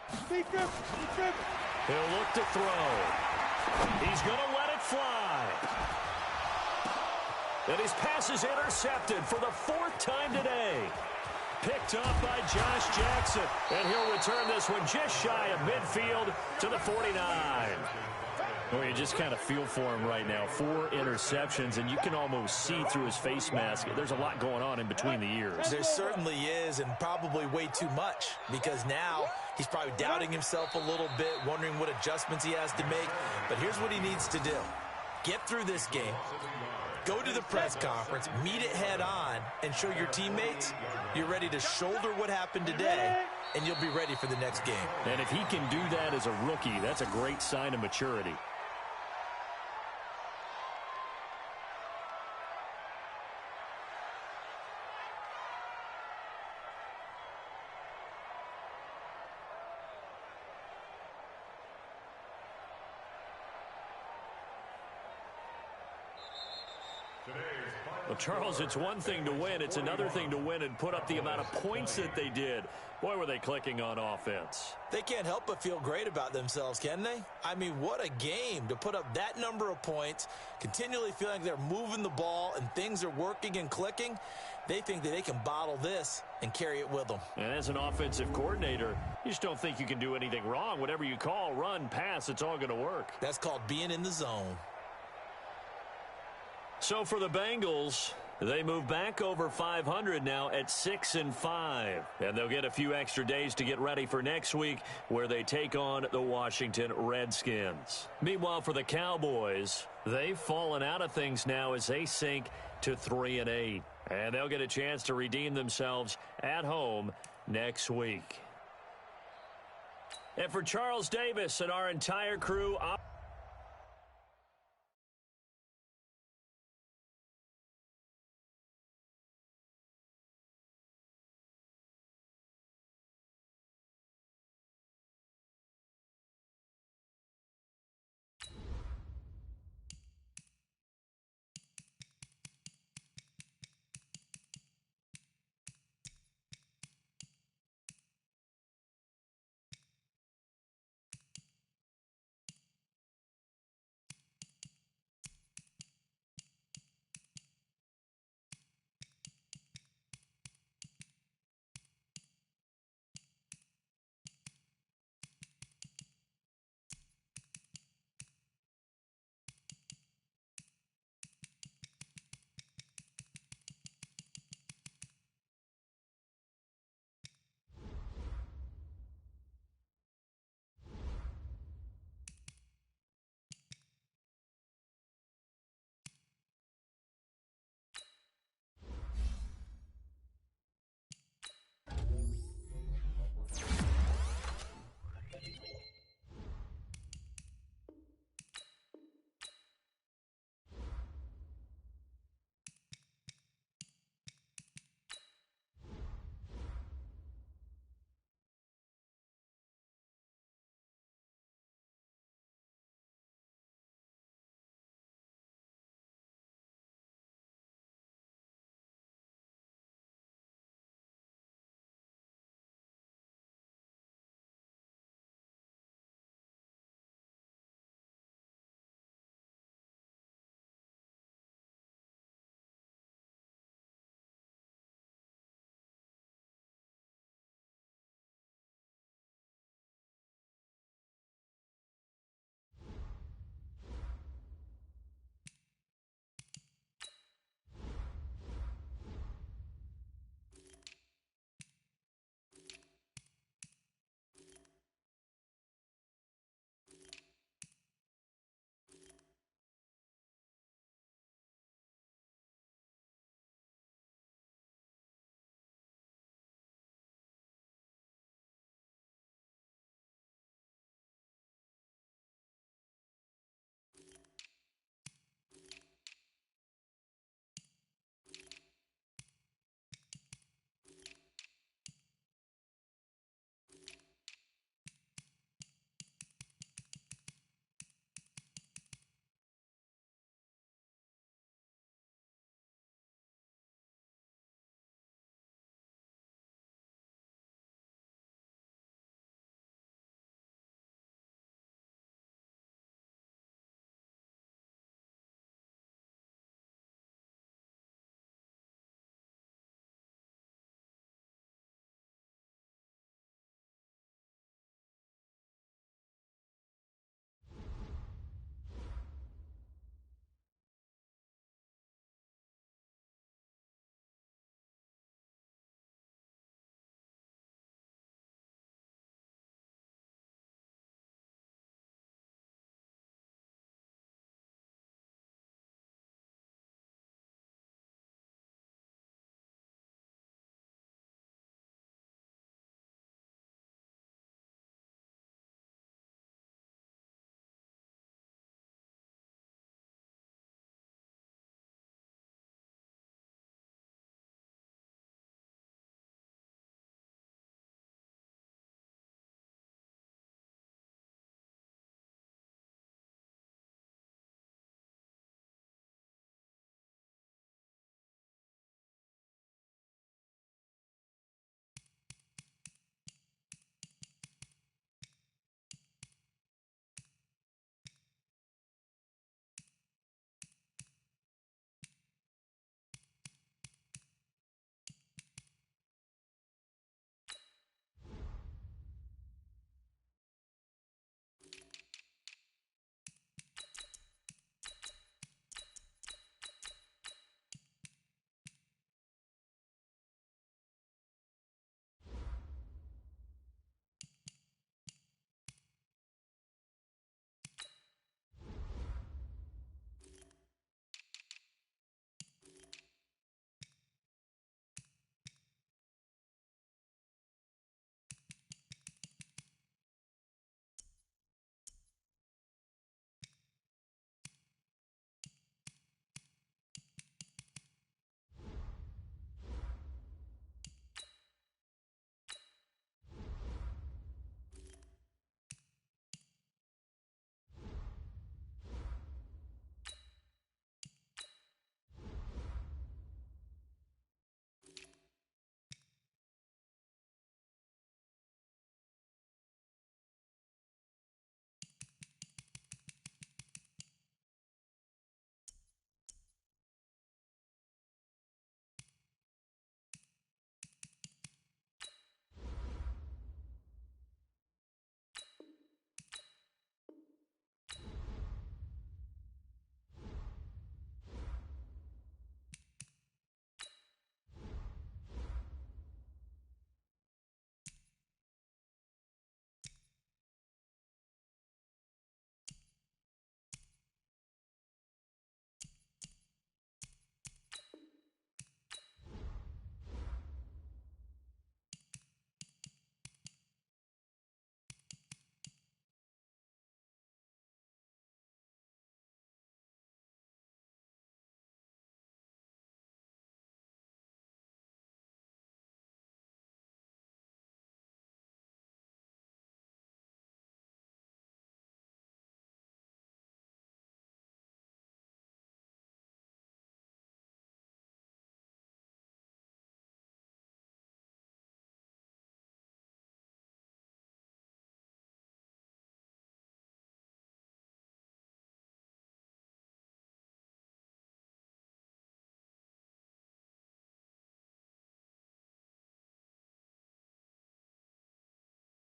He'll look to throw. He's going to let it fly. And his pass is intercepted for the 4th time today. Picked off by Josh Jackson. And he'll return this one just shy of midfield to the 49. Well, you just kind of feel for him right now. 4 interceptions, and you can almost see through his face mask. There's a lot going on in between the ears. There certainly is, and probably way too much, because now he's probably doubting himself a little bit, wondering what adjustments he has to make. But here's what he needs to do. Get through this game, go to the press conference, meet it head on, and show your teammates you're ready to shoulder what happened today, and you'll be ready for the next game. And if he can do that as a rookie, that's a great sign of maturity. Well, Charles, it's one thing to win. It's another thing to win and put up the amount of points that they did. Boy, were they clicking on offense. They can't help but feel great about themselves, can they? I mean, what a game to put up that number of points, continually feeling like they're moving the ball and things are working and clicking. They think that they can bottle this and carry it with them. And as an offensive coordinator, you just don't think you can do anything wrong. Whatever you call, run, pass, it's all going to work. That's called being in the zone. So for the Bengals, they move back over 500 now at 6-5. And they'll get a few extra days to get ready for next week where they take on the Washington Redskins. Meanwhile, for the Cowboys, they've fallen out of things now as they sink to 3-8. And they'll get a chance to redeem themselves at home next week. And for Charles Davis and our entire crew,